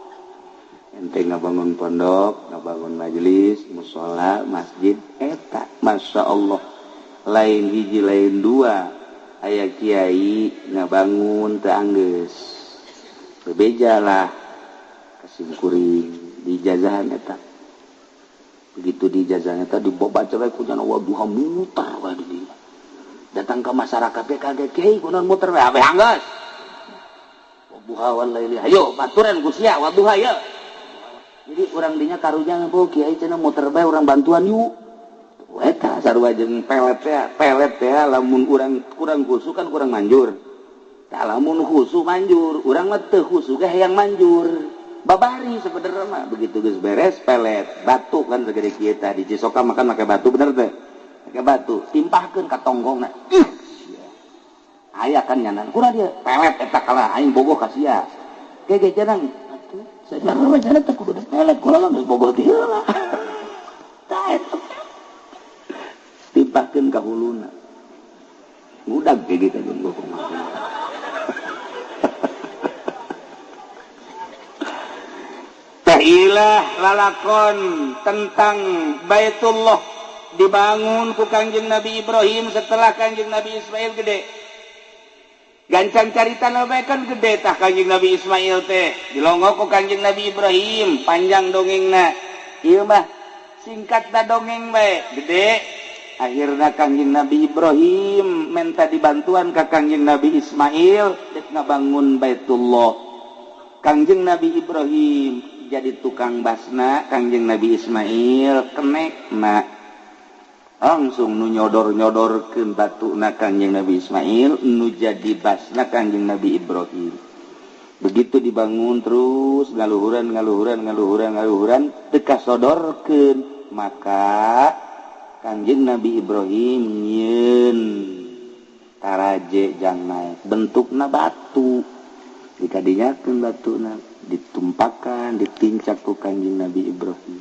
ente ngabangun pondok ngabangun majelis mushola masjid eta masya Allah lain hiji lain dua aya kiai ngabangun teu anggeus bebeja lah kasimkuring di jazahan eta begitu di jazahan eta dibaca bae ku jana wadduha mutar wae di dieu datang ke masyarakat teh kaget kiai kunaon muter wae abeh anggeus wadduha wal laili hayo baturan ku sia wadduha ya jadi urang dinya karunya ngeuh kiai cenah muter bae urang bantuan yuk eta sarua jeung pelet teh lamun urang khusu kan kurang manjur tah lamun khusu manjur urang mah teu khusu ge hayang manjur babari sebenarnya mah begitu geus beres pelet batu kan segede kieu tah di Cisoka makan make batu bener teh make batu timpahkeun ka tonggongna aya kan nyanan kurang dia pelet eta kalah aing bogoh ka sia ge jangan sajarna mah jangan teh kudu pelet kula mah geus bogoh ti heula tah eta timpahkeun ka huluna ngudag ge kitu jeung bogoh ilah lalakon tentang Baitullah dibangun ku Kangjeng Nabi Ibrahim setelah Kangjeng Nabi Ismail gede. Gancang carita bae kan gede tah Kangjeng Nabi Ismail teh dilongok ku Kangjeng Nabi Ibrahim panjang dongengna. Ieu mah singkat da dongeng bae gede. Akhirna Kangjeng Nabi Ibrahim minta dibantuan ka Kangjeng Nabi Ismail dek ngabangun Baitullah. Kangjeng Nabi Ibrahim jadi tukang basna Kangjeng Nabi Ismail kenekna langsung nu nyodor-nyodorkeun batuna Kangjeng Nabi Ismail nu jadi basna Kangjeng Nabi Ibrahim. Begitu dibangun terus ngaluhuran teu kasodorkeun maka Kangjeng Nabi Ibrahim nyieun taraje jang naik bentukna batu dikadinyakeun batuna ditumpakan ditincak ku Kanjeng Nabi Ibrahim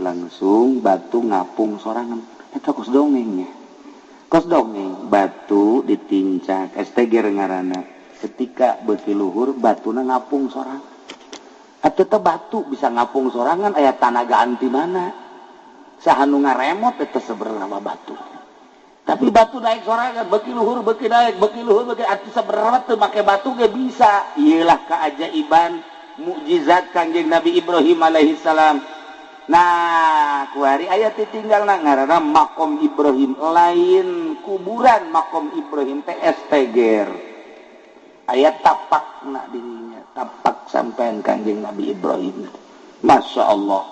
langsung batu ngapung sorangan eta kos dongengnya kos dongeng batu ditincak STG ngaranna ketika beuki luhur batuna ngapung sorangan atuh teh batu bisa ngapung sorangan aya tanagaan ti mana sahanu ngaremot eta sabaraha batu tapi batu naik sorangan beuki luhur beuki naik beuki luhur beuki atuh sabaraha teu make batu ge bisa ieulah kaajaiban mukjizat Kanjeng Nabi Ibrahim alaihi salam. Nah kuari aya titinggalna ngaranna makom Ibrahim lain kuburan makom Ibrahim teh STG aya tapakna dirinya tapak sampean Kanjeng Nabi Ibrahim Masya Allah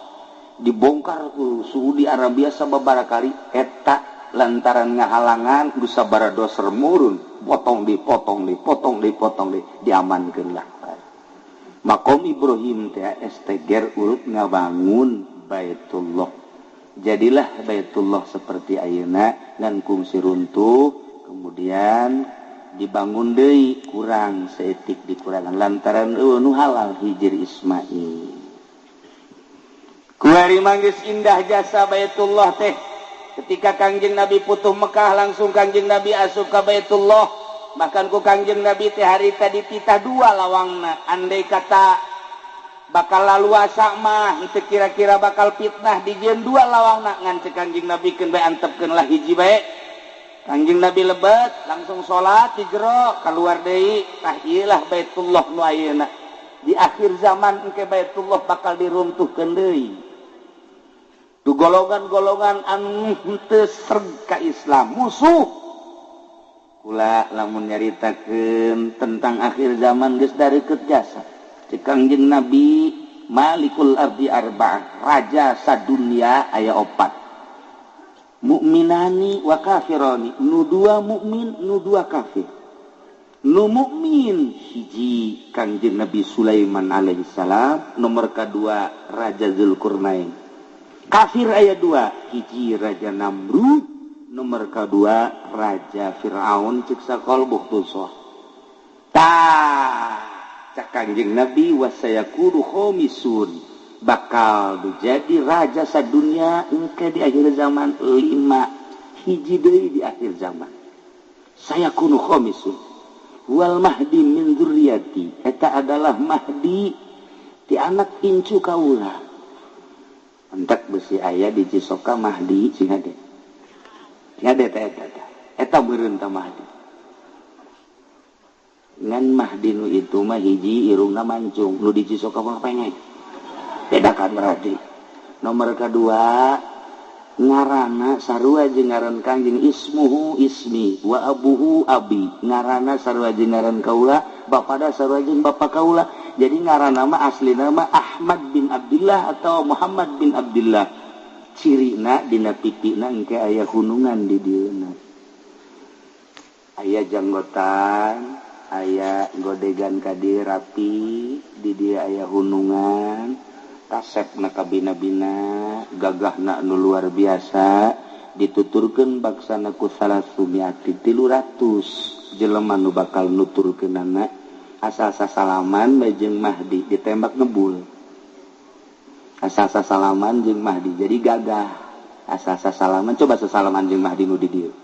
dibongkar suhu di Arabia sababaraha kali eta lantaran ngahalangan geus sabaraha doser murun potong diamankeun lah makom Ibrahim teh STG urut ngabangun Baitullah jadilah Baitullah seperti ayeuna ngan kungsi runtuh kemudian dibangun deui kurang seetik dikurangan lantaran nu halal hijir Ismail kuari manggis indah jasa Baitullah teh ketika Kanjeng Nabi putuh Mekah langsung Kanjeng Nabi asup ka Baitullah bahkan ku Kanjeng Nabi teh harita dititah dua lawangna andai kata bakal laluasa mah teu kira-kira bakal fitnah dijieun dua lawangna ngan cek Kanjeng Nabi keun bae antepkeun lah hiji bae Kanjeng Nabi lebet langsung salat di jero keluar deui tah ieu lah Baitullah nu ayeuna di akhir zaman engke Baitullah bakal diruntuhkeun deui tu golongan-golongan anu teu sreg ka Islam musuh kula lamun nyaritakeun tentang akhir zaman geus dareukeut jasa cek Kanjeng Nabi Malikul Ardi Arba'ah raja sadunya aya 4 mukminani wa kafirani nu dua mukmin nu dua kafir nu mukmin hiji Kanjeng Nabi Sulaiman alaihi salam nomor kedua Raja Zulkarnain kafir aya 2 hiji Raja Namrud nomor kedua Raja Firaun cek sakol buhtusoh cak Kanjeng Nabi wasayakuru khomisun bakal jadi raja sadunya engke di akhir zaman 5 hiji deui di akhir zaman sayakunu khomisun wal mahdi min dzurriyyati eta adalah mahdi ti anak incu kaula entek besi aya di Cisoka mahdi cing hade eta beureun tah mahdi ngan mahdi nu itu mah hiji irungna mancung nu di Cisoka mah pengeng bedakan berarti nomor kedua ngaranna sarua jeung ngaran Kanjeng ismuhu ismi wa abuhu abi ngaranna sarua jeung ngaran kaula bapada sarua jeung bapa kaula jadi ngaranna mah aslina mah Ahmad bin Abdullah atau Muhammad bin Abdullah cirina dina pipina engke aya hunungan di dieuna aya janggotan aya godegan kadi rapi di dia aya hunungan tasepna kabina-bina gagahna nu luar biasa dituturkeun baksana ku 300 jelema nu bakal nuturkeunana asal sasalaman bae jeung Mahdi ditembak ngebul asal sasalaman jeung Mahdi jadi gagah asal sasalaman coba sasalaman jeung Mahdi nu di dieu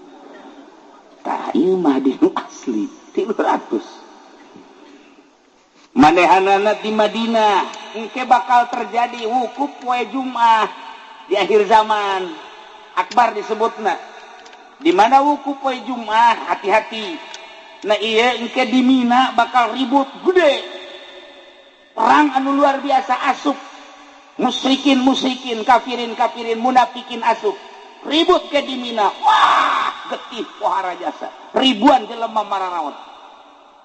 tah ieu Mahdi nu asli 300 manehanana di Madinah engke bakal terjadi wukuf poe Jumat di akhir zaman akbar disebutna di mana wukuf poe Jumat hati-hati nah iya engke di Mina bakal ribut gede perang anu luar biasa asup musyrikin kafirin munafikin asup ribut ke di Mina wah getih pohara jasa ribuan jelema mararaot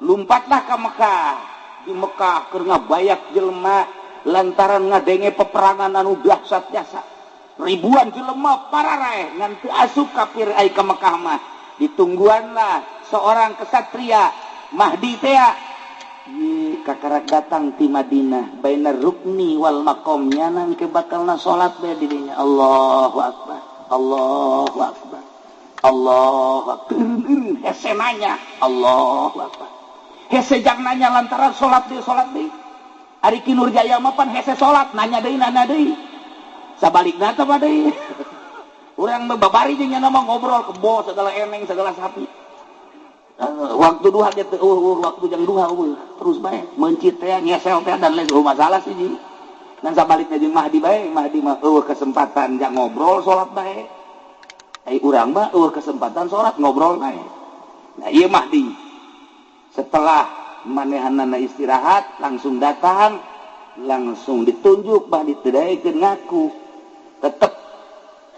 lumpatlah ke Mekah di Mekah keur ngabayak jelema lantaran ngadenge peperangan anu dahsyat jasa ribuan jelema pararae ngan teu asup kafir ai ka Mekah mah ditungguanlah seorang kesatria Mahdi teh kakarak datang ti Madinah bainar rukni wal maqam nyanang ke bakalna salat bae di dinya Allahu akbar Allahu akbar Allahu akbar hese nanya Allahu akbar hese jang nanya lantaran salat deui Ari Ki Nurjaya mah pan hese salat nanya deui sabalikna teh mah deui urang mah babari jeung nya mah ngobrol kebo segala eneng segala sapi waktu duha ge teh waktu jam duha terus bae mencit teh ngesel teh dan lain masalah sih ji dan sabalikna jeung Mahdi bae Mahdi mah kesempatan jak ngobrol salat bae ai urang mah kesempatan salat ngobrol bae nah ieu Mahdi setelah manehanana istirahat langsung datang langsung ditunjuk bah ditedaikeun ngaku tetap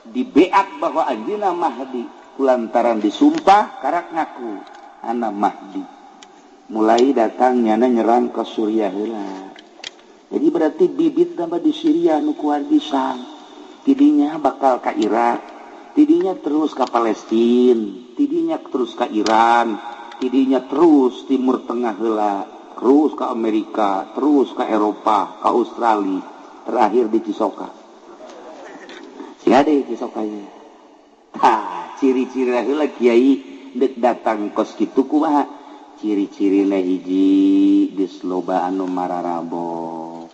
dibeat bahwa anjeunna Mahdi kulantaran disumpah karak ngaku ana Mahdi mulai datang nyana nyerang ke Suriah heula jadi berarti bibit nama di Syria nu kuat pisan tidinya bakal ka Irak tidinya terus ke Palestina tidinya terus ke Iran tidinya terus Timur Tengah heula terus ke Amerika terus ke Eropa ke Australia terakhir di Cisoka siga deui Cisoka ieu ciri-ciri heula kiai dek datang kos kitu kumaha ciri-cirina hiji geus loba anu mararabok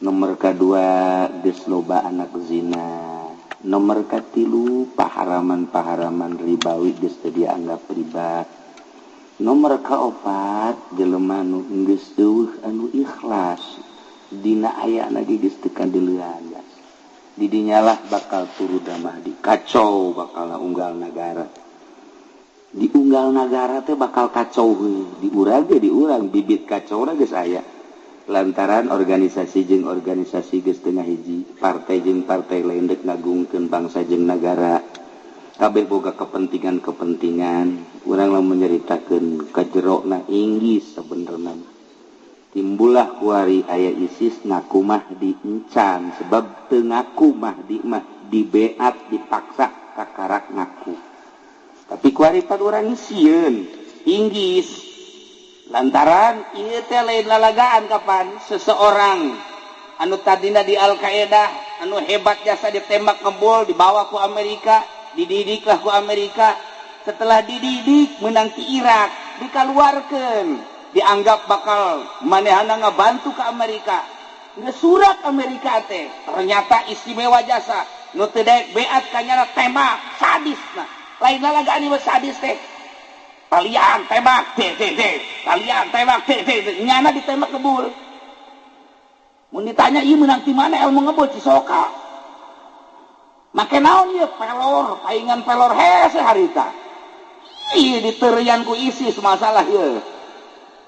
nomor kadua geus loba anak zina nomor katilu paharaman ribawi geus teu dianggap riba nomor kaopat jelema nu geus eueuh anu ikhlas dina ayana ge geus teu kandeulean didinyalah bakal turu da Mahdi kacau bakal unggal negara di unggal negara teh bakal kacau di urang bibit kacau geus aya lantaran organisasi jeung organisasi geus teu ngahiji partai jeung partai lain dek ngagungkeun bangsa jeung negara kabeh boga kepentingan urang lamun nyaritakeun kajerona inggis sabenerna timbullah kuari aya ISIS ngaku Mahdi encan sebab teu ngaku Mahdi mah dibeat dipaksa kakarak ngaku tapi kuari pan urang sieun inggis lantaran ieu teh lain lalagaan kapan seseorang anu tadina di Al-Qaeda anu hebat jasa ditembak ngebol dibawa ku Amerika dididiklah ku Amerika setelah dididik menang ke Irak dikaluarkeun dianggap bakal manehana ngabantu ke Amerika ngesurat Amerika teh ternyata istimewa jasa nu teu daek beat kanyana tembak sadis nah lain lalagaan ieu sadis teh kalian tembak kalian tembak nyana ditembak ngebul mun ditanya ieu menang ti mana ilmu ngebul Cisoka make naon ieu pelor paingan pelor hese harita ieu diteurian ku ISIS masalah ieu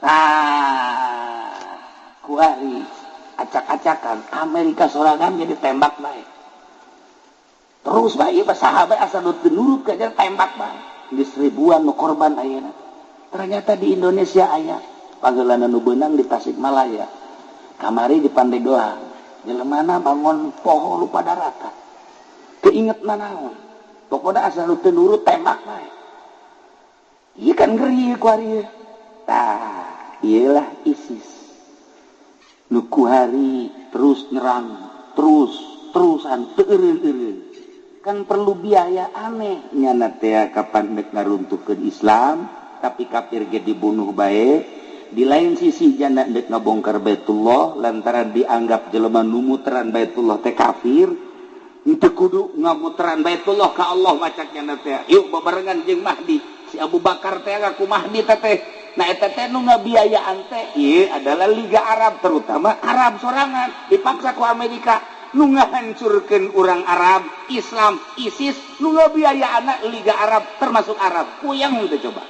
nah kuari acak-acakan Amerika sorangan jadi tembak bae terus bae ieu sahabat asa nu teu nurut ka tembak bae geus ribuan nu korban ayeuna ternyata di Indonesia aya pageulana nu beunang di Tasikmalaya kamari di Pandedoang jelemana bangun poho lupa daratan keinget naon pokoknya asal nu teu nurut tembak bae ieu kan ngeri ku ari ieu tah iyalah ISIS nu kuhari terus nyerang terusan teu eureun kan perlu biaya aneh nyana teh kapan dek ngaruntuhkeun Islam tapi kafir ge dibunuh bae di lain sisi jana dek ngabongkar Baitullah lantaran dianggap jelema nu muteran Baitullah teh kafir itu kudu ngamuteran Baitullah ka Allah macaknya teh yuk bebarengan jeung Mahdi si Abu Bakar teh ngaku Mahdi teh nah eta teh nu ngabiayaan teh ieu adalah Liga Arab terutama Arab sorangan dipaksa ku Amerika nu ngahancurkeun urang Arab Islam ISIS nu ngabiayaana Liga Arab termasuk Arab puyang teh coba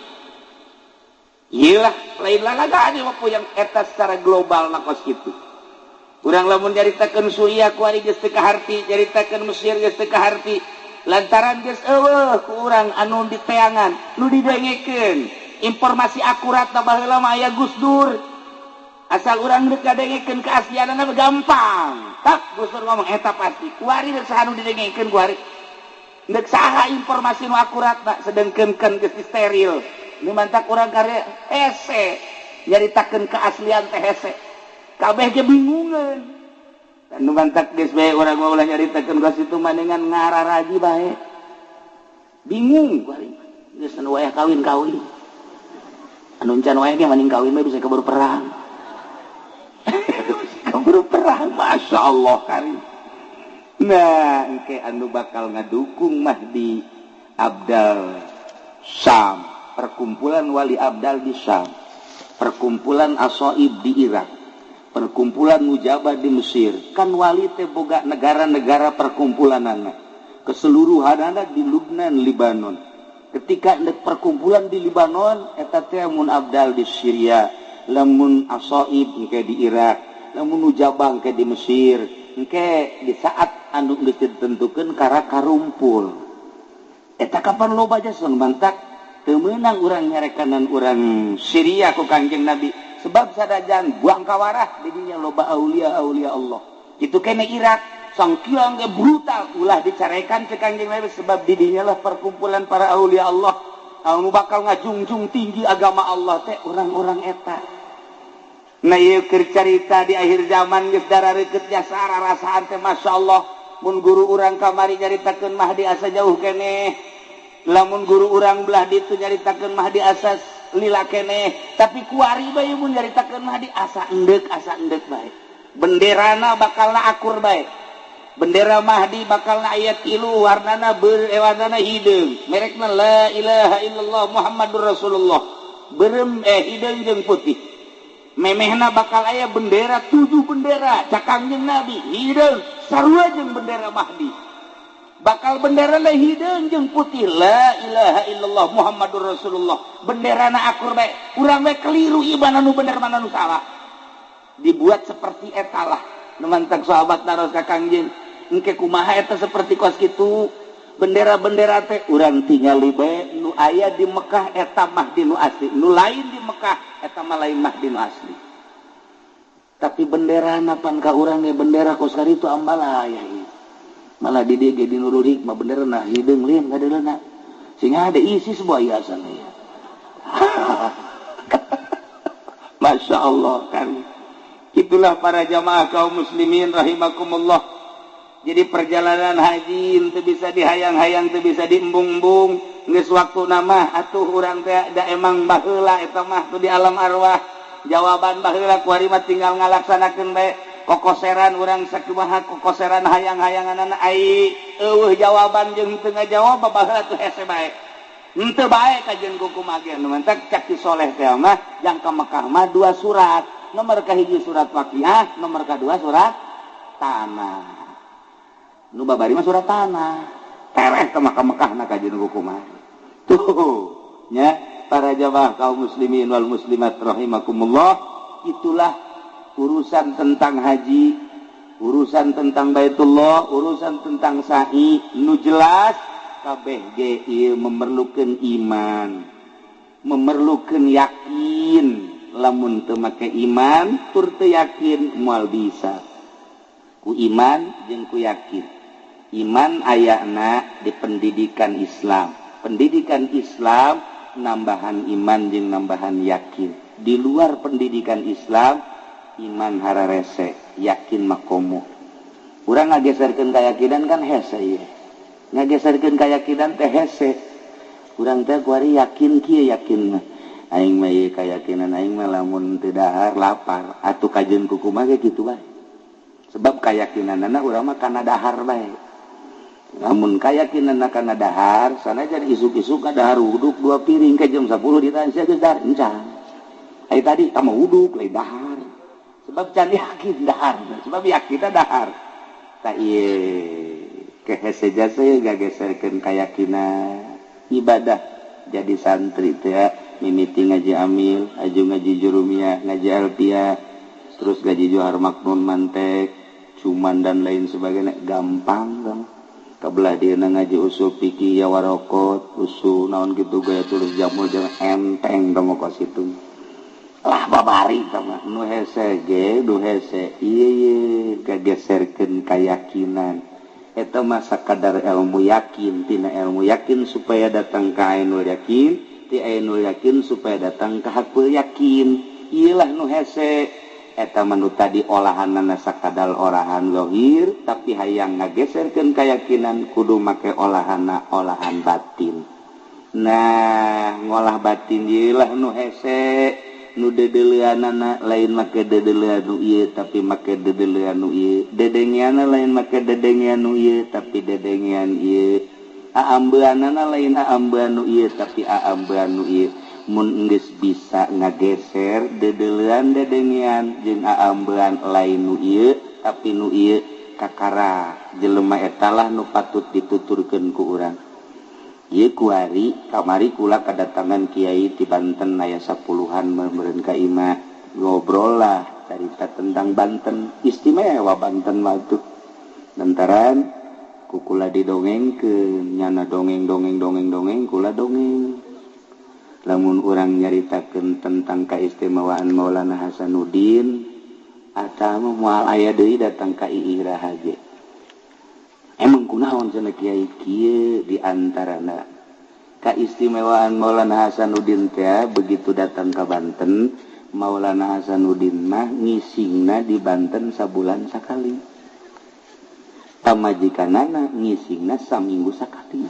iyalah lain lalagaan ieu puyang eta secara global na kos kitu urang lamun nyaritakeun Suriah ku ari geus teu kaharti nyaritakeun Mesir geus teu kaharti lantaran geus eueuh ku urang anu diteangan nu didengekeun informasi akurat na baheula mah aya Gus Dur asal urang deuk ngadengekeun keaslianana gampang tak Gus Dur ngomong eta pasti kuari geus saha nu didengekeun kuari deuk saha informasi nu akurat na sedengkeun geus steril nu mantak urang karya hese nyaritakeun keaslian teh hese kabeh ge bingungeun dan nu mantak geus bae urang ulah nyaritakeun ka situ manengan ngararaji bae bingung kuari geus anu wayah kawin anu encan wae ge maning kawin mah bisa keburu perang berperang, Masya Allah kali. Nah engke anu bakal ngadukung Mahdi Abdal Syam, perkumpulan wali Abdal di Syam, perkumpulan Asoib di Irak, perkumpulan Mujabah di Mesir. Kan wali teh boga negara-negara perkumpulan anak keseluruhan anak di Lubnan, Libanon. Ketika ada perkumpulan di Libanon, eta teh mun Abdal di Syria, lamun Asoib engke di Irak, lamun Mujabah engke di Mesir, engke di saat anu geus ditentukeun kara karumpul. Eta kapan loba jason mantak teu meunang urang nyarekanan urang Syria ku Kangjeng Nabi, sebab sadajan buang kawarah di dinya loba aulia-aulia Allah. Kitu kene Irak sangkiang ge brutal ulah dicarekan ke Kangjeng Nabi, sebab di dinya lah perkumpulan para aulia Allah anu bakal ngajungjung tinggi agama Allah teh urang-urang eta. Nah ieu keur carita di akhir zaman geus darareukeup jasa rasaan teh masyaallah. Mun guru urang kamari nyaritakeun Mahdi asa jauh keneh, lamun guru urang belah ditu nyaritakeun Mahdi asa lila keneh, tapi kuari bae mun nyaritakeun Mahdi asa endek bae. Benderana bakalna akur bae. Bendera Mahdi bakalna aya 3 warnana warnana hideung, merekna la ilaha illallah Muhammadur Rasulullah. Beureum hideung jeung putih. Memehna bakal aya bendera 7 bendera Kangjeng Nabi hideung sarua jeung bendera Mahdi. Bakal bendera le hideung jeung putih la ilaha illallah Muhammadur Rasulullah. Benderana akur bae. Urang bae keliru ieu mana nu bener mana nu salah. Dibuat seperti eta lah. Nu mantak sahabat naros ka Kangjeng. Engke kumaha eta seperti kos kitu. Bendera-bendera teh urang tingali bae nu aya di Mekah eta Mahdi nu asli, nu lain di Mekah eta mah lain Mahdi nu asli. Tapi bendera napan ka urang ge bendera kos karitu ambalaya. Malah di dieu ge di Nurul Hikmah benderana hideung lieu ngadeulana. Singa ada isi sebuah hiasan ya. Masya Allah kan. Itulah para jamaah kaum muslimin rahimakumullah. Jadi perjalanan haji teu bisa dihayang-hayang, teu bisa diembung-embung. Geus waktu nama atuh urang teh da emang baheula eta mah tu di alam arwah. Jawaban baheula kuari mah tinggal ngalaksanakeun bae. Kokoseran urang sakumaha kokoseran hayang-hayanganna ai eueuh jawaban jeung teu ngajawab baheula teu hese bae. Henteu bae kajeun kumaha ge nu mentak cak ti soleh teh mah yang ka Mekah mah 2 surat. Nomor kahiji surat Waqiah, nomor kadua surat Tanah. Nu babari mah surat Tanah. Tereh ke Mekah-Mekahna kajeun kumaha. Tuh, nya para jamaah kaum muslimin wal muslimat rahimakumullah, itulah urusan tentang haji, urusan tentang Baitullah, urusan tentang sa'i nu jelas kabeh ge ieu memerlukeun iman, memerlukeun yakin. Lamun teu make iman tur teu yakin moal bisa. Ku iman jeung ku yakin. Iman ayana di pendidikan Islam. Pendidikan Islam nambahan iman jeung nambahan yakin. Di luar pendidikan Islam iman hararese, yakin makomo. Urang ngageserkeun kayakinan kan hese ieu. Ngageserkeun kayakinan teh hese. Urang teh kuari yakin kieu yakin mah. Aing mah ieu kayakinan aing mah lamun teu dahar lapar atuh kajeun kumaha ge kitu bae. Sebab keyakinanna urang mah kana dahar bae. Namun keyakinanna kana dahar, sanajan isuk-isuk ka dahar uduk 2 piring ke jam 10 ditahan sia geus dahar encan. Ai tadi tama uduk lain dahar. Sebab can yakin dahar, sebab yakinna dahar. Ta ieu kehese jasa gageserkeun keyakinan ibadah jadi santri teh ya. Mimiti ngaji amil, aju ngaji jurumiyah, ngaji alfiah, terus ngaji johar maknun mantek, cuman dan lain sebagainya gampang kan. Kabelah dia ngaji usul fikih ya warokot, usul naon gitu gaya tulis jamul jeung enteng kamu kos itu. Lah babari sama nu hese ge, nu hese ieu gageserkeun keyakinan. Eta mah sakadar ilmu yakin, tina ilmu yakin supaya datang ka ainul yakin. Ainul yakin supaya datang ke hakul yakin. Iyalah nu hese eta manu tadi olahanna sakadal olahan zahir, tapi hayang ngageserkeun keyakinan kudu make olahanna olahan batin. Nah ngolah batin iyalah nu hese nu dedeleanana lain make dedelean nu ieu tapi make dedelean nu ieu dedengiana lain make dedengian nu ieu tapi dedengian ieu aambeanana lain aambean nu ieu tapi aambean nu ieu mun geus bisa ngageser dedelean dedengian jeung aambean lain nu ieu tapi nu ieu kakara jelema eta lah nu patut dituturkeun ku urang. Ieu kuari kamari kula kedatangan kiai ti Banten aya 10-an meureun ka imah ngobrol lah carita tentang Banten istimewa Banten mah tuh lantaran ku kula didongengkeun nyana dongeng kula dongeng lamun urang nyaritakeun tentang keistimewaan Maulana Hasanuddin eta mah moal aya deui datang ka Iih Rahaje. Emang kunaon cenah kiai kieu di antarana keistimewaan Maulana Hasanuddin teh begitu datang ke Banten Maulana Hasanuddin mah ngisingna di Banten sabulan sakali pamajikanana ngisingna saminggu sakali.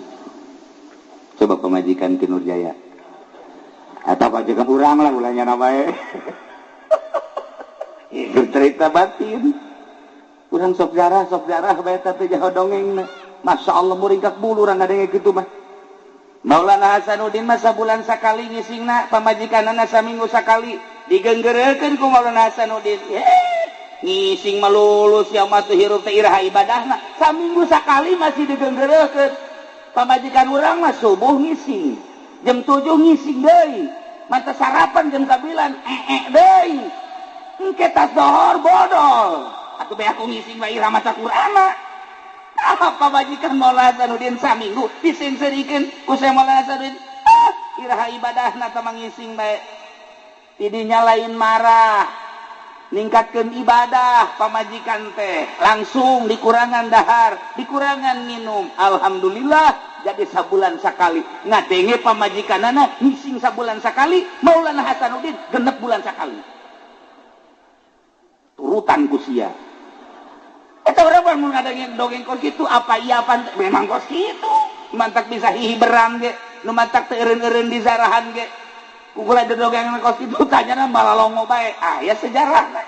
Coba pamajikan ti Nurjaya eta pajikan urang lah ulanya bae itu cerita batin urang sok jarah bae teh jaho dongengna. Masya Allah muringkak bulu urang ngadenge kitu mah. Maulana Hasanuddin mah sabulan sakali ngisingna pamajikanana saminggu sakali digenggerekeun ku Maulana Hasanuddin. Ngising mah lulus ya mah teu hirup teh iraha ibadahna saminggu sakali masih digenggerekeun. Pamajikan urang mah subuh ngising jam 7 ngising deui mantep sarapan jam 9 deui engke tas dohor bodol. Atuh bae aku ngising bae irama Qur'ana. Apa majikan Maulana Hasanuddin saminggu disingserikeun ku Maulana Hasanuddin. Iraha ibadahna teh mangising bae. Tidinya lain marah. Ningkatkeun ibadah pamajikan teh langsung dikurangan dahar, dikurangan minum. Alhamdulillah jadi sabulan sakali. Ngadenge pamajikanana ngising sabulan sakali, Maulana Hasanuddin 6 bulan sakali. Turutan ku sia. Eta urang mah mun ngadenge dongeng kos kitu apa iya apa memang kos kitu. Mantak bisa hiberan ge, nu mantak teu eureun-eureun di zarahan ge. Ku kula dongeng kos kitu tanyana malalongo bae. Aya sejarahna.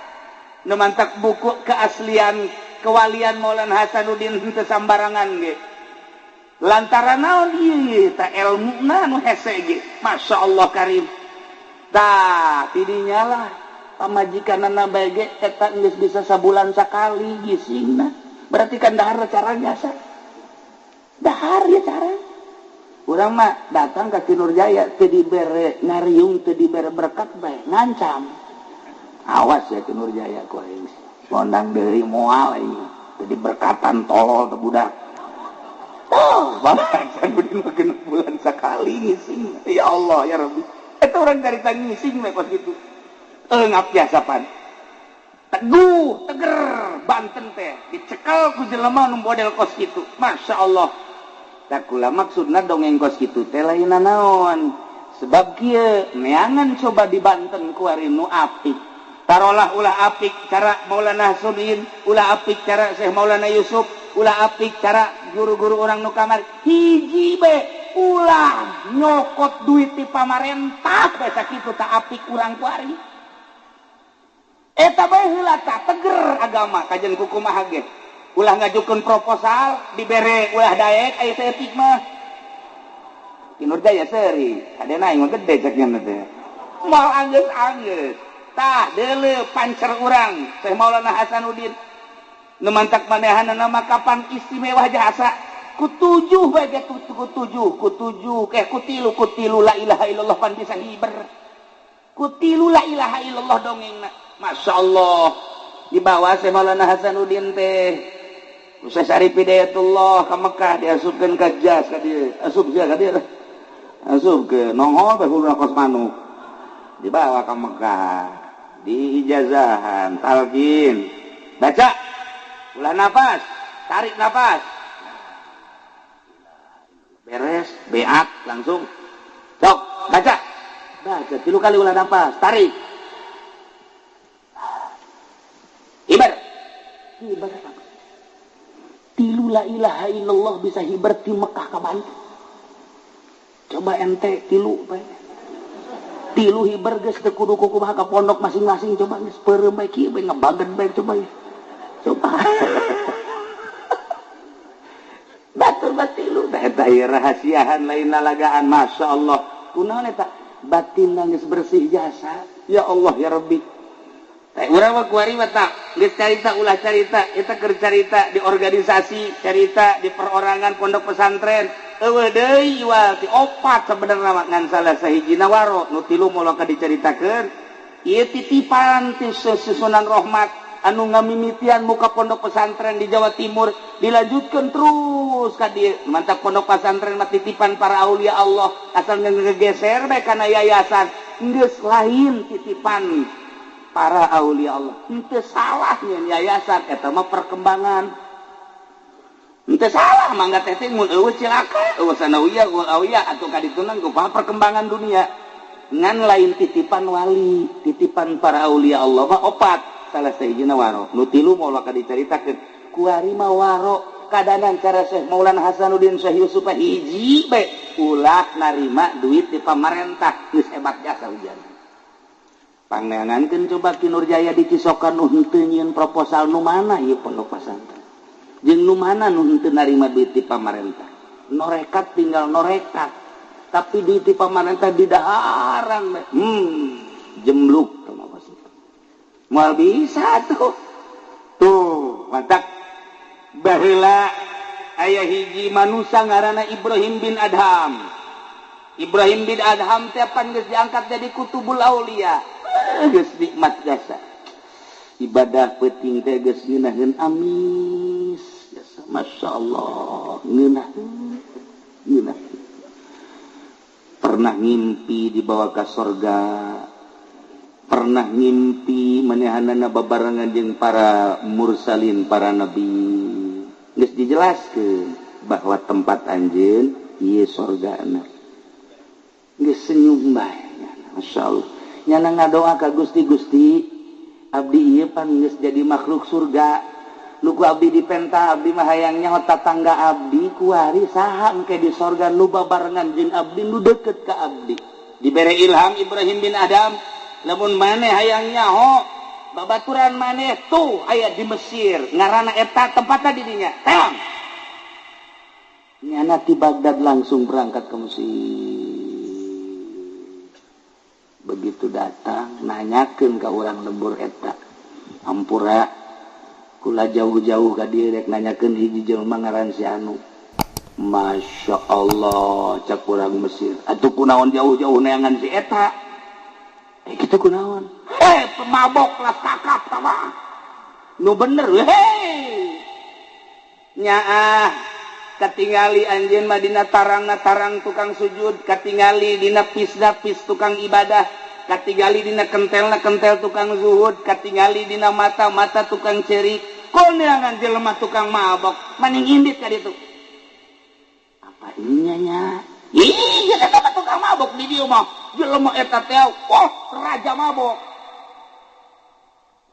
Nu mantak buku keaslian kewalian Maulana Hasanuddin teu sambarangan ge. Lantaran naon ieu tah ilmuna nu hese ge. Masyaallah karim. Tah tidinya lah pamajikanana bae ge eta geus bisa sabulan sakali gisingna. Berarti kan dahar cara biasa. Dahar ya cara. Urang mah datang ka Nurjaya teu dibere ngariung teu dibere berkat bae ngancam. Awas ya Nurjaya ku aing. Mondang deui moal ieu. Teu diberkatan tolol teh budak. Oh, Bapak Hasanuddin mah 6 bulan sakali ngising. Ya Allah ya Rabbi. Eta urang carita ngising bae pas kitu. Ngap biasa pan teguh teger Banten teh dicekal ku jelema nu model kos kitu. Masya Allah tak kula maksudna dongeng kos kitu teh lain naon sebab kieu neangan coba di Banten ku ari nu apik tarolah ulah apik cara Maulana Hasanuddin ulah apik cara Syekh Maulana Yusuf ulah apik cara guru-guru orang nu kamari hiji be ulah nyokot duit ti pamarentah bae sakitu tak apik urang ku ari. Eta bae heula tah teger agama kajen ku kumaha ge. Ulah ngajukeun proposal dibere ulah daek aya saeutik mah. Ti Nurjaya seuri, kadena aing mah gede cek nya teh. Moal anggeus-anggeus. Tah deuleu pancer urang Syekh Maulana Hasanuddin. Nu mantak manehanna mah kapan istimewa jasa. Ku 7 bae ge ku 7, ku 3 la ilaha illallah pan bisa hiber. Ku 3 la ilaha illallah dongengna. Masya Allah dibawa Syekh Maulana Hasanuddin teh Syekh Syarif Hidayatullah ke Mekah diasupkeun ka jas ka dieu asup sia ka dieu asup ke nongol teh kudu kos manuk dibawa ke Mekah diijazahan talqin baca ulah nafas tarik nafas beres beat langsung sok baca 3 kali ulah nafas tarik ibadah 3 la ilaha illallah bisa hibar di Mekah ka Banten. Coba ente 3 bae tiluhi berges teu kudu kumaha ka pondok masing-masing coba geus peureum bae kieu bae ngabaget bae coba batur batilu eta rahasiahan lain nalagaan masyaallah kunaon eta batin geus bersih jasa ya Allah ya Rabbi urang mah kuari mah tak geus carita ulah carita eta keur carita di organisasi carita di perorangan pondok pesantren eueuh deui iwal ti opat sabenerna mah ngan salah sahijina waro nu tilu moal ka dicaritakeun ieu titipan ti Susunan Rahmat anu ngamimitian muka pondok pesantren di Jawa Timur dilanjutkan terus ka dieu mantap pondok pesantren mah titipan para aulia Allah asal ngegeser bae kana yayasan geus lain titipan para aulia Allah henteu salah nyen yayasan eta mah perkembangan henteu salah mangga teh mun eueuh cilaka eueuh sanawiyah aulia atuh kadituna kumaha perkembangan dunia ngan lain titipan wali titipan para aulia Allah mah opat salah sahijina waro nu tilu moal ka dicaritakeun kuari mah waro kadanan cara Syekh Maulana Hasanuddin Syekh Yusuf hiji bae ulah narima duit ti pamarentah geus hebat jasa ujian pangangankeun coba Ki Nurjaya di Cisokan nu henteu nyieun proposal nu mana ieu pondok pesantren jeung nu mana nu henteu narima duit ti pamarentah norekat tinggal norekat tapi duit ti pamarentah didaharang bae jembluk tama bos moal bisa tuh mantap baheula aya hiji manusia ngaranna Ibrahim bin Adham teh pan geus diangkat jadi kutubul aulia geus nikmat jasa ibadah penting teh geus ngeunaheun amis jasa masyaallah ngeunah pernah ngimpi dibawa ka surga pernah ngimpi manehanana babarengan jeung para mursalin para nabi geus dijelaskeun bahwa tempat anjeun ieu surgana geus senyum bae masyaallah nyana ngadoa ka Gusti abdi ieu pan geus jadi makhluk surga lu ku abdi dipenta abdi mah hayang nyaho tatangga abdi kuari saha engke di surga nu babarengan jeung abdi nu deukeut ka abdi dibere ilham Ibrahim bin Adham lamun maneh hayang nyaho babaturan maneh tuh aya di Mesir ngaranna eta tempatna di dinya teang nyana ti Baghdad langsung berangkat ke Mesir begitu datang nanyakeun ka urang lembur eta ampura kula jauh-jauh ka dieu rek nanyakeun hiji jelema ngaran si anu Masya Allah cak urang Mesir atuh kunaon jauh-jauh neangan si eta kita kunaon pemabok lah kakap sama nu bener nyaah katingali anjeun mah dina tarang tukang sujud katingali dina pis tukang ibadah katingali dina kentel tukang zuhud katingali dina mata tukang cerik koneangan jelema tukang mabok maning indit ka ditu apa ininya nya iya eta tukang mabok di dieu mah jelema eta teh raja mabok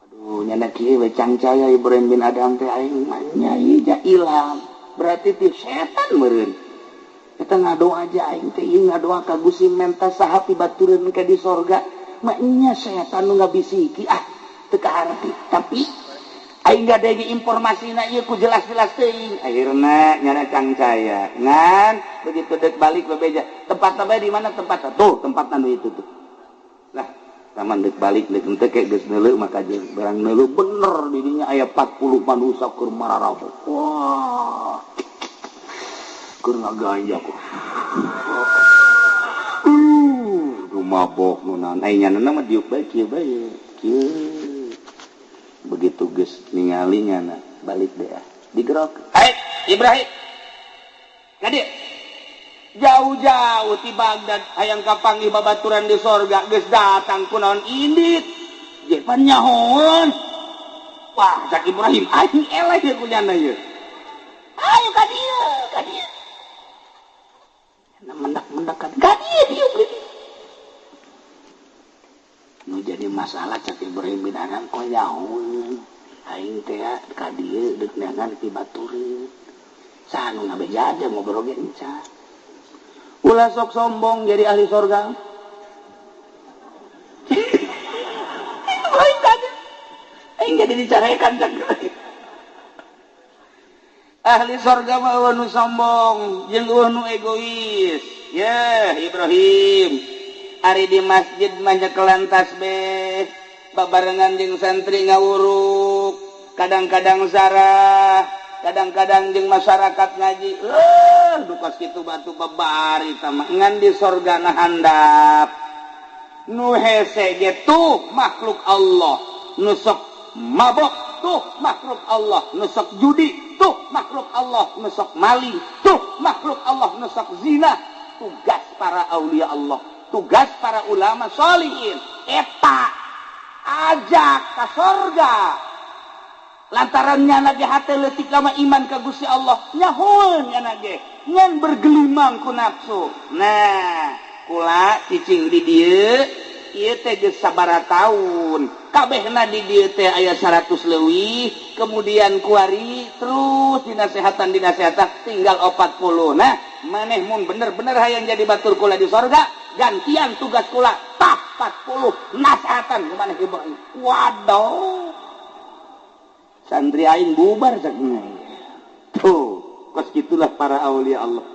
aduh nyana kieu we cangcaya Ibrahim bin Adham teh aing mah nyai ilham berarti ti setan meureun eta ngadoa aja aing teh ieu ngadoa ka Gusti menta saha pibatureun ka di sorga mah nya setan nu ngabisiki teu kaharti tapi aing gadege informasina ieu ku jelas-jelas teuing akhirna nyana cangcaya ngan begitu deuk balik bebeja tempatna bae di mana tempatna tuh tempatna nu itu tuh lah taman deuk balik deuk teu ke geus neuleuh maka jeung barang neuleuh bener di dinya aya 40 manusia keur mararau wah keur ngagaya kok mabok nu naon ai nyana mah diuk bae kieu bae kieu begitu geus ningali nyana balik deh digerok Ibrahim kadieu jauh-jauh ti Baghdad hayang kapanggih babaturan di sorga geus datang kunaon indit jepan nyahoon wah cak Ibrahim aing eleh ye kunyana ye ayo ka dieu mendak ka dieu nu jadi masalah cak Ibrahim bin Adham kok nyahoon aing teh ka dieu deuk neangan ti batureun saha nu ngabeja aja ngobrol ge encan ulah sok sombong jadi ahli surga cicing jadi dicarekan ahli surga mah nu sombong jeung nu egois ya Ibrahim ari di masjid mah nyekelan tasbih babarengan jeung santri ngawuruk kadang-kadang zarah kadang-kadang jeung masyarakat ngaji dukas kitu batu babari sama ngan di sorgana handap nu hese ge tuh makhluk Allah nu sok mabok tuh makhluk Allah nu sok judi tuh makhluk Allah nu sok maling tuh makhluk Allah nu sok zina tugas para aulia Allah tugas para ulama sholihin eta ajak ka sorga lantaran nyana ge hate leutik ka iman ka Gusti Allah nyahoeun nyana ge ngan bergelimang ku nafsu nah kula cicing di dieu ieu teh geus sabaraha taun kabehna di dieu teh aya 100 leuwih kemudian kuari terus dinasehatan tinggal 40 nah maneh mun bener-bener hayang jadi batur kula di sorga gantian tugas kula tah 40 nasehatan ku maneh Ibrahim waduh santri aing bubar sakna tuh kos gitulah para aulia Allah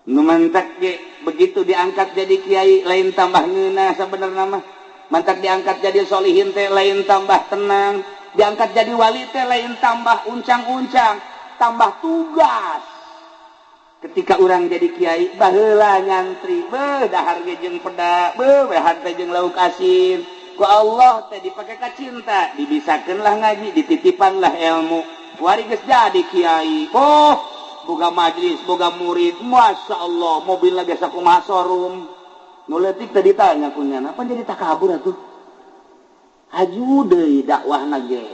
nu mantak ge begitu diangkat jadi kiai lain tambah ngeunah sabenerna mah mantak diangkat jadi solihin teh lain tambah tenang diangkat jadi wali teh lain tambah uncang-uncang tambah tugas ketika orang jadi kiai baheula nyantri dahar ge jeung peda wehan teh jeung lauk asin ku Allah teh dipake ka cinta dibisakeunlah ngaji dititipanlah ilmu wari geus jadi kiai boga majlis boga murid masya Allah mobil lagi sakumaha showroom nu leutik teh ditanya kunyana apa jadi takabur atuh haju deui dakwahna ge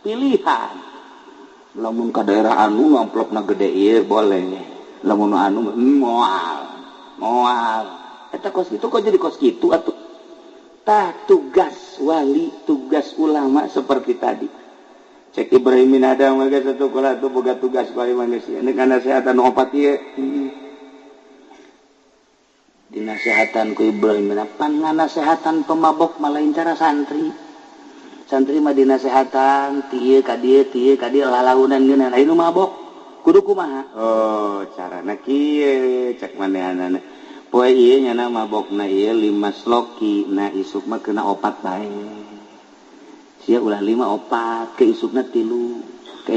pilihan lamun ka daerah anu amplopna gede ieu boleh lamun anu moal eta kos kitu kok jadi kos kitu atuh tah tugas wali tugas ulama seperti tadi cek Ibrahim bin Adam mah geus satu kula tuh boga tugas kali manusia dengan nasehatan opat ieu dinasehatan ku Ibrahim bin Adam nganasehatan pemabok mah lain cara santri mah dinasehatan ti ieu ka dieu lalaunan geuna anu mabok kudu kumaha carana kieu cek manehanana poe ieu nyana mabokna ieu 5 sloki na isuk mah kena opat bae sia ulah 5 opat ke isukna 3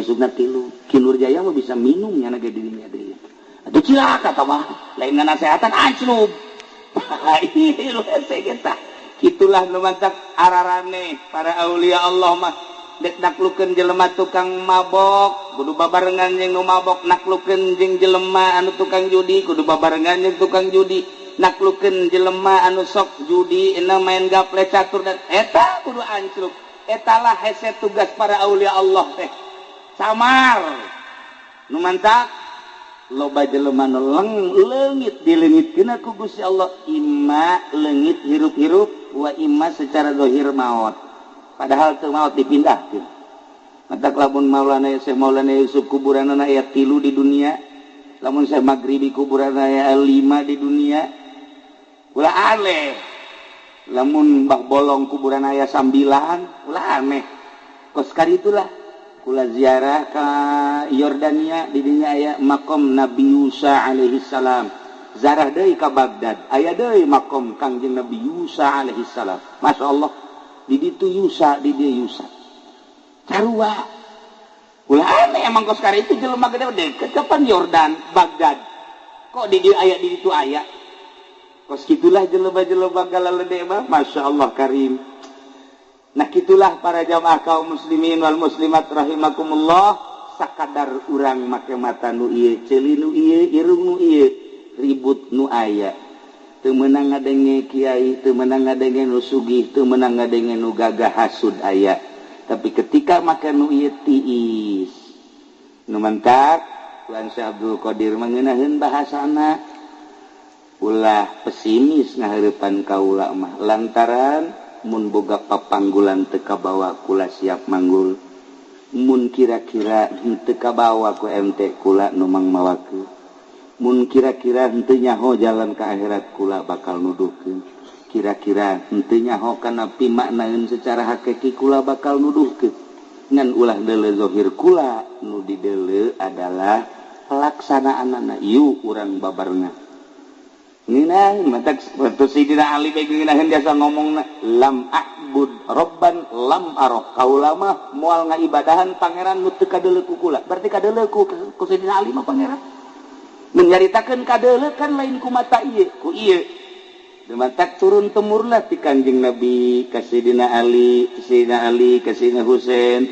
Ki Nurjaya mah bisa minum nyana ge dirinya deui atuh cilaka tah mah lain nganasehatan anjlug ieu hese eta kitulah nu mantak ararane para aulia Allah mah dek naklukeun jelema tukang mabok kudu babarengan jeung nu mabok naklukeun jeung jelema anu tukang judi kudu babarengan jeung tukang judi naklukeun jelema anu sok judi ina main gaple catur dan eta kudu ancluk etalah hese tugas para aulia Allah teh samar nu mantak loba jelema nu leungit dileungitkeun ku Gusti Allah imma leungit hirup-hirup wa imma secara zahir maut padahal teu maut dipindahkeun mantak lamun Maulana Syekh Maulana Yusuf kuburanna aya 3 di dunia lamun Syekh Maghribi kuburanna aya 5 di dunia ulah aneh lamun Mbah Bolong kuburan aya 9 ulah aneh kos kari itulah kula ziarah ka Yordania di dinya aya makom Nabi Yusa alaihi salam zarah deui ka Baghdad aya deui makom Kangjeng Nabi Yusa alaihi salam masyaallah di ditu Yusa di dieu Yusa sarua ulah aneh emang kos kari itu jelema gede deket kapan Yordan Baghdad kok di dieu aya di ditu aya kos gitulah jelema-jelema galalede mah masyaallah karim nah gitulah para jamaah kaum muslimin wal muslimat rahimakumullah sakadar urang make mata nu ieu ceuli nu ieu irung nu ieu ribut nu aya teu meunang ngadenge kiai teu meunang ngadenge nu sugih teu meunang ngadenge nu gagah hasud aya tapi ketika make nu ieu tiis nu mantak Tuan Syekh Abdul Qadir mangeunaheun bahasana ulah pesimis ngaheurepan kaula mah lantaran mun boga papanggulan teu kabawa kula siap manggul mun kira-kira henteu kabawa ku MT kula nu mangmawakeun mun kira-kira henteu nyaho jalan ka akhirat kula bakal nuduhkeun kira-kira henteu nyaho kana pimaknaeun secara hakiki kula bakal nuduhkeun ngan ulah deuleu zahir kula nu dideuleu adalah pelaksanaanna ieu urang babarna nina matak Sayyidina Ali bae ngeunaheun biasa ngomongna lam a'bud robban lam arah kaula mah moal ngaibadahan pangeran nu teu kadeuleu ku kula berarti kadeuleu ku Sayyidina Ali mah pangeran mun nyaritakeun kadeuleu kan lain ku mata ieu ku ieu dumatak turun temurlah ti Kanjeng Nabi ka Sayyidina Ali ka Sayyidina Husain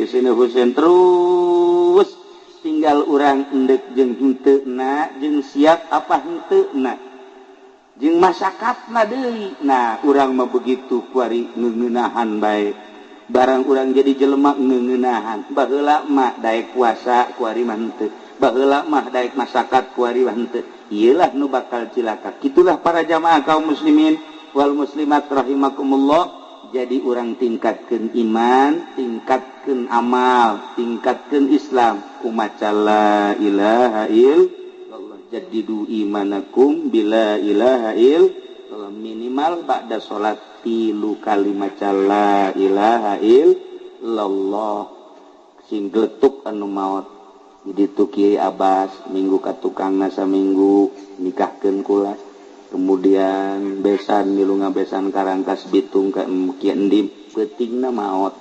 terus tinggal urang endek jeung henteuna jeung siap apa henteuna jeung masakatna deui nah urang mah begitu kuari ngeuneunahan bae barang urang jadi jelema ngeuneunahan baheula mah daek puasa kuari mah henteu baheula mah daek masakat kuari mah henteu iyalah nu bakal cilaka kitulah para jamaah kaum muslimin wal muslimat rahimakumullah jadi urang tingkatkeun iman tingkatkeun amal tingkatkeun Islam kumaca la ilaha illallah jaddidu imanakum bila ilaha illallah minimal ba'da salat 3 kali maca la ilaha illallah sing gletuk anu maot jadi tu Kiai Abbas minggu ka tukangna saminggu nikahkeun kula kemudian besan milu ngabesan Karangkas Bitung ka Kiai Endim peutingna maot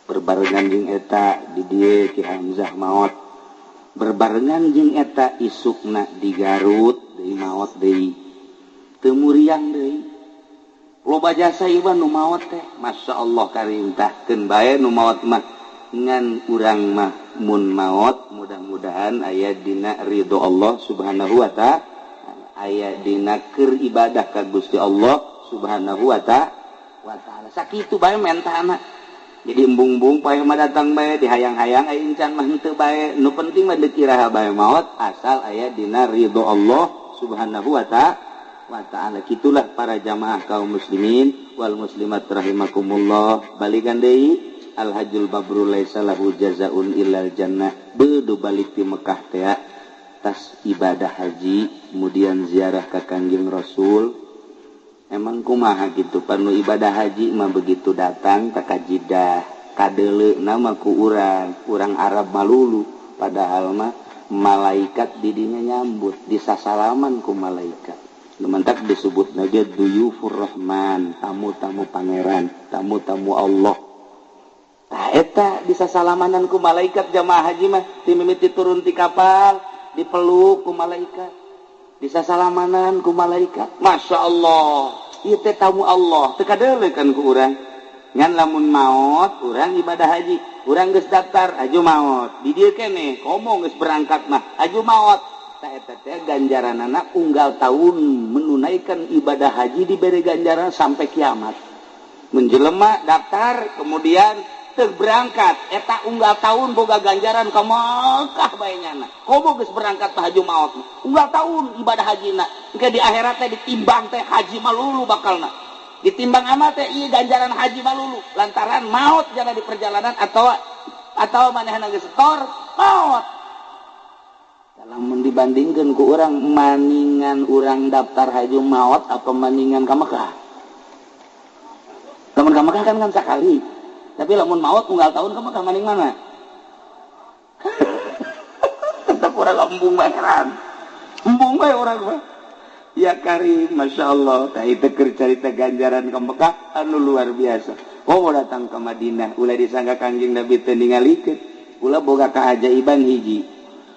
berbarengan jeung eta di dieu Ki Hamzah maot berbarengan jeung eta isukna di Garut deui maot deui teu muriang deui loba jasa ieu nu maot teh masyaallah karintahkeun bae nu maot mah ngan urang mah mun maot mudah-mudahan aya dina ridho Allah Subhanahu wa ta'ala aya dina keur ibadah ka Gusti Allah Subhanahu wa ta'ala sakitu bae mentana jadi embung-embung paeh mah datang bae dihayang-hayang aya encan mah henteu bae nu penting mah deuk iraha bae maot asal aya dina ridho Allah Subhanahu wa ta'ala kitulah para jamaah kaum muslimin wal muslimat rahimakumullah balikan deui Al-Hajjul Mabrur laisa lahu jazaun illal jannah bedu balik di Mekah teh tas ibadah haji kemudian ziarah ka Kangjeng Rasul emang kumaha gitu panu ibadah haji mah begitu datang tak kajidah kadeuleu nama ku urang Arab malulu padahal mah malaikat di dinya nyambut disasalaman ku malaikat lumantak disebut naga duyufur rahman tamu-tamu pangeran tamu-tamu Allah tah eta bisa salamanan ku malaikat jamaah haji mah ti mimiti turun ti kapal dipeluk ku malaikat bisa salamanan ku malaikat masya Allah ieu teh tamu Allah teu kadeuleu kan ku urang ngan lamun maot urang ibadah haji urang geus daftar aju maot di dieu keneh komo geus berangkat mah aju maot tah eta teh ganjaranana unggal tahun menunaikan ibadah haji diberi ganjaran sampai kiamat menjelema daftar kemudian berangkat eta unggal tahun boga ganjaran ka Mekah bae nyana komo geus berangkat teh haji maot unggal tahun ibadah hajina engke di akhirat teh ditimbang teh haji malulu bakalna ditimbang amat teh ieu ganjaran haji malulu lantaran maot jangan di perjalanan atau manehna geus setor maot lamun dibandingkeun ku urang maningan urang daftar haji maot apa maningan ka Mekah lamun ka Mekah kan sakali tapi lamun maut unggal tahun kamu ke maning mana? Tetap orang embung heran. Embung bae orang mah. Ya karim, masya Allah. Tah itu cerita ganjaran ke Mekah anu luar biasa. Oh mau datang ke Madinah, ulah disangka Kangjeng Nabi teu ningalikeun. Ulah boga keajaiban hiji.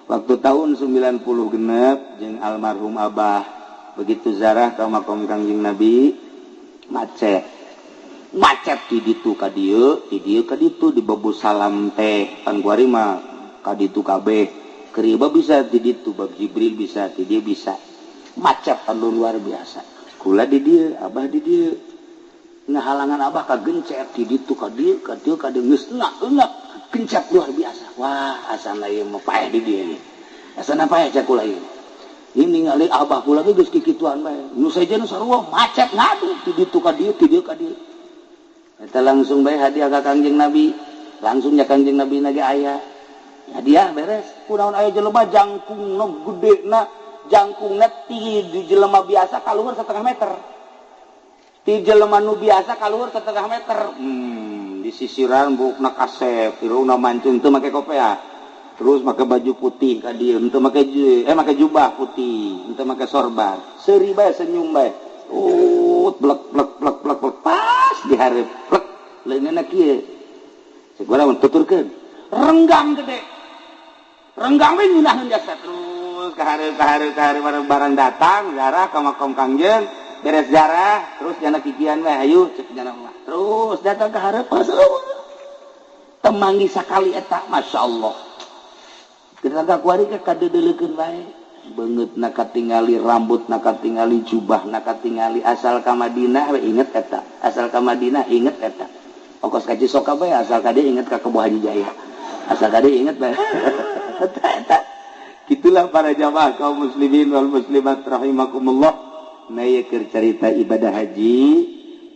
Waktu tahun 90 genep jeung almarhum Abah begitu zarah ka makom Kangjeng Nabi macet di ditu ka dieu ka ditu di babu salam teh pan kuari mah ka ditu kabeh keriba bisa di ditu bab Jibril bisa di dieu bisa macet anu luar biasa kula di dieu Abah di dieu ngahalangan Abah ka gencet di ditu ka dieu geus enak gencet luar biasa wah asana ieu mah paeh di dieu asana paeh cak kula ieu ini ningali Abah kula geus kikituan bae nu saejeuna sarua macet ngadu di ditu ka dieu eta langsung bae hadiah ka Kangjeng Nabi langsung nya Kangjeng Nabi nage aya hadiah beres kunaon aya jelema jangkungna gedena jangkungna tinggi di jelema biasa kaluhur 1/2 meter ti jelema nu biasa kaluhur setengah meter di sisiran bukna kasep irungna mancung teu make kopea terus make baju putih ka dieu teu make jubah putih teu make sorban seuri bae senyum bae blek blek blek blek blek pas di hareup blek leungeunna kieu segura mun tuturkeun renggang gede renggang we nyunaheun jasa terus ka hareup barang datang zarah ka makom Kangjeng beres zarah terus jana kikian we hayu cek jana mah terus datang ke hareup temanggi sakali eta masyaallah ketika kuari ka kadeuleukeun wae beungeutna katingali rambutna katingali jubahna katingali asal ka Madinah we inget eta asal ka Madinah inget eta ongkos ka Cisoka bae asal ka dieu inget ka Kebo Haji Jaya asal ka dieu inget bae eta gitulah para jamaah kaum muslimin wal muslimat rahimakumullah naya keur carita ibadah haji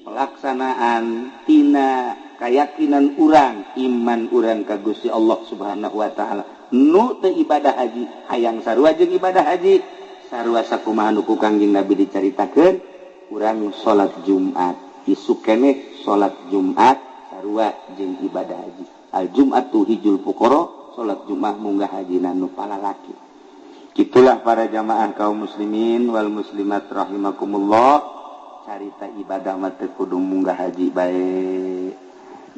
pelaksanaan tina keyakinan urang iman urang ka Gusti Allah Subhanahu wa taala nu teu ibadah haji hayang sarua jeung ibadah haji sarua sakumaha nu ku Kangjeng Nabi dicaritakeun urang salat Jumat isu keneh salat Jumat sarua jeung ibadah haji al Jumatu hijul fuqara salat Jumat munggah hajina nu palalaki. Itulah para jamaah kaum muslimin wal muslimat rahimakumullah carita ibadah mah teu kudu munggah haji bae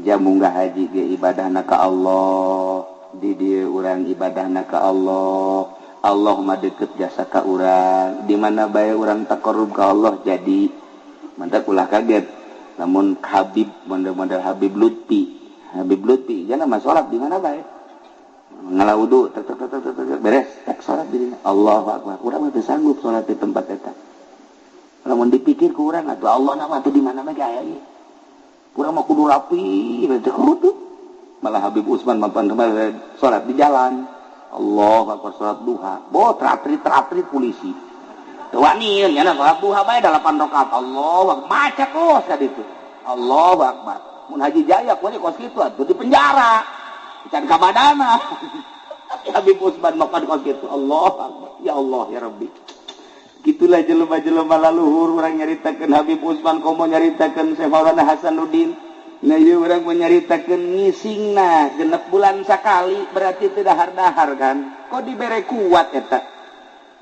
ja munggah haji ge ibadahna ka Allah di dieu urang ibadahna ka Allah Allah mah deukeut jasa ka urang di mana bae urang taqarrub ka Allah jadi mantap ulah kaget namun Habib model Habib Lutfi jangan mah salat di mana bae ngalawudu beres tak salat dirinya Allahu akbar urang mah teu sanggup salat di tempat eta lamun dipikir ku urang atuh Allah nama teh di mana mah aya ieu urang mah kudu rapi teh kudu malah Habib Usman mapan salat di jalan Allahu akbar salat duha teratrit polisi teu wani nya salat duha bae 8 rakaat Allahu akbar maca kos ka ditu Allahu akbar mun Haji Jaya kudu kos kitu atuh di penjara can kabadana Habib Usman makan kos gitu Allah ya Allah ya Rabbi gitulah jelema-jelema laluhur urang nyaritakeun Habib Usman komo nyaritakeun Syekh Maulana Hasanuddin nah ieu urang nyaritakeun ngisingna genep bulan sakali berarti teu dahar-dahar kan kok dibere kuat eta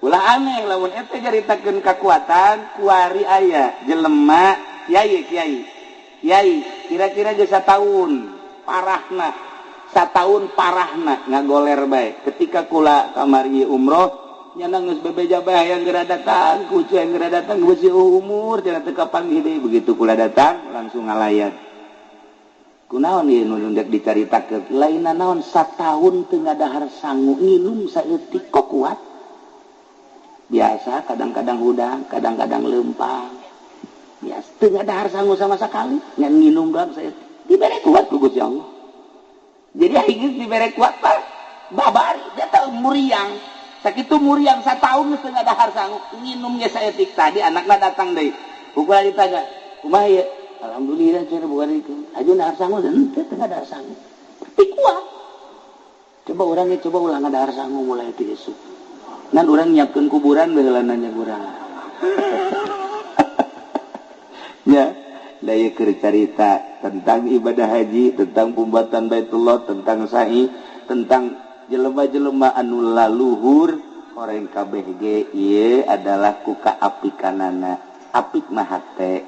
ulah aneh lamun eta nyaritakeun kakuatan kuari aya jelema kiai kira-kira geus sataun parahna satahun parahna ngagoler bae ketika kula kamari umroh nyana geus bebeja bae hayang geura datang kucu hayang geura datang geus umur cenah teu kapanggih deui begitu kula datang langsung ngalayan kunaon ieu nu dek dicaritakeun lainna naon satahun teu ngadahar sangu nginum saeutik kok kuat biasa kadang-kadang udang kadang-kadang leumpang biasa teu ngadahar sangu sama sekali ngan nginum doang saeutik dibere kuat ku Gusti Allah. Jadi aing dibere kuat pak babari dia tahu muriang sakitu muriang satahun geus teu ngadahar sangu nginum ge saeutik tadi anakna datang deui ukula ditanya kumaha ieu alhamdulillah cenah bukan itu aju ngadahar sangu teu ngadahar sangu tapi kuat coba urang ge coba ulah ngadahar sangu mulai ti esuk ngan urang nyiapkeun kuburan bae heula nanya urang ya daya cerita tentang ibadah haji, tentang pembuatan Baitullah, tentang sa'i, tentang jelema-jelema anu laluhur orang kabeh ge ieu adalah kuka apikanana apik mah hate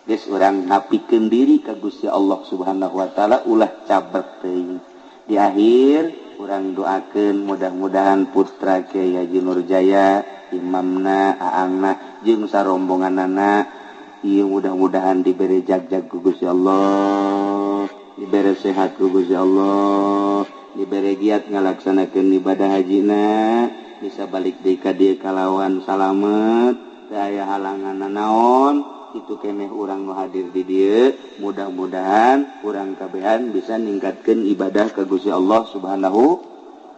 geus urang ngapikeun diri ka Gusti Allah Subhanahu wa taala ulah cabet teuing di akhir urang doakeun mudah-mudahan putra Kiai Haji Nurjaya imamna aangna jeung sarombonganana ieu mudah-mudahan diberi jag-jag ku Gusti Allah, diberi sehat ku Gusti Allah, diberi giat ngalaksanakeun ibadah hajina, bisa balik deui ka dieu kalawan salamet, teu aya halangan naon, itu keneh urang nu hadir di dieu, mudah-mudahan urang kabehan bisa ningkatkeun ibadah ka Gusti Allah Subhanahu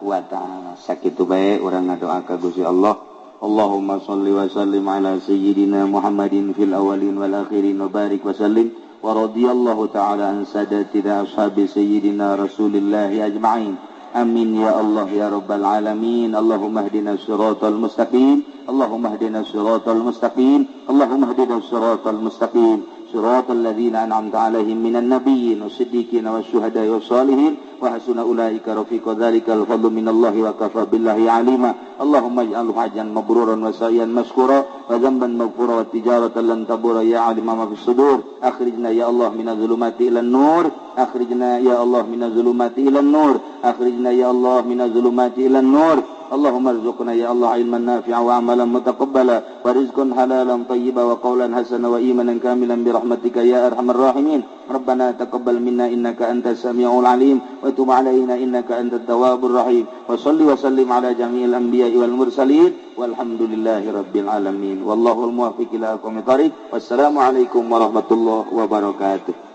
wa taala. Sakitu bae urang ngadoa ka Gusti Allah. Allahumma salli wa sallim ala sayyidina Muhammadin fil awalin wal akhirin wa barik wa sallim wa radiyallahu ta'ala an sadatina ashabi sayyidina Rasulillah ajma'in Amin ya Allah ya rabbal alamin. Allahumma hdina siratal mustaqim. Allahumma hdina siratal mustaqim. Allahumma hdina siratal mustaqim. Siratal ladzina an'amta 'alaihim minan nabiyyin wasiddiqin wasyuhada'i wassalihin wa hasuna ulaika rafiqa. Dzalikal fadlu minallahi wa kafa billahi 'alima. Allahumma ij'alhu hajjan mabruran wa sa'yan mashkura wa dhanban maghfura wa tijaratan lan tabura ya 'alima ma fis sudur. Akhrijna ya Allah minadh dhulumati ilan nur. Akhrijna ya Allah minadh dhulumati ilan nur. Akhrijna ya Allah minadh dhulumati ilan nur. Allahumma arzuqna ya Allah ilman nafi'a wa amalan mutaqabbala wa rizqan halalan tayyiban wa qawlan hasana wa imanan kamilan bi rahmatika ya arhamar rahimin. Rabbana taqabbal minna innaka antas samiul alim wa tub alaina innaka antat tawwabur rahim. Wa shalli wa sallim ala jami'il anbiya'i wal mursalin walhamdulillahi rabbil alamin. Wallahu al muwaffiq ila aqwamit thariq. Wassalamu alaikum warahmatullahi wabarakatuh.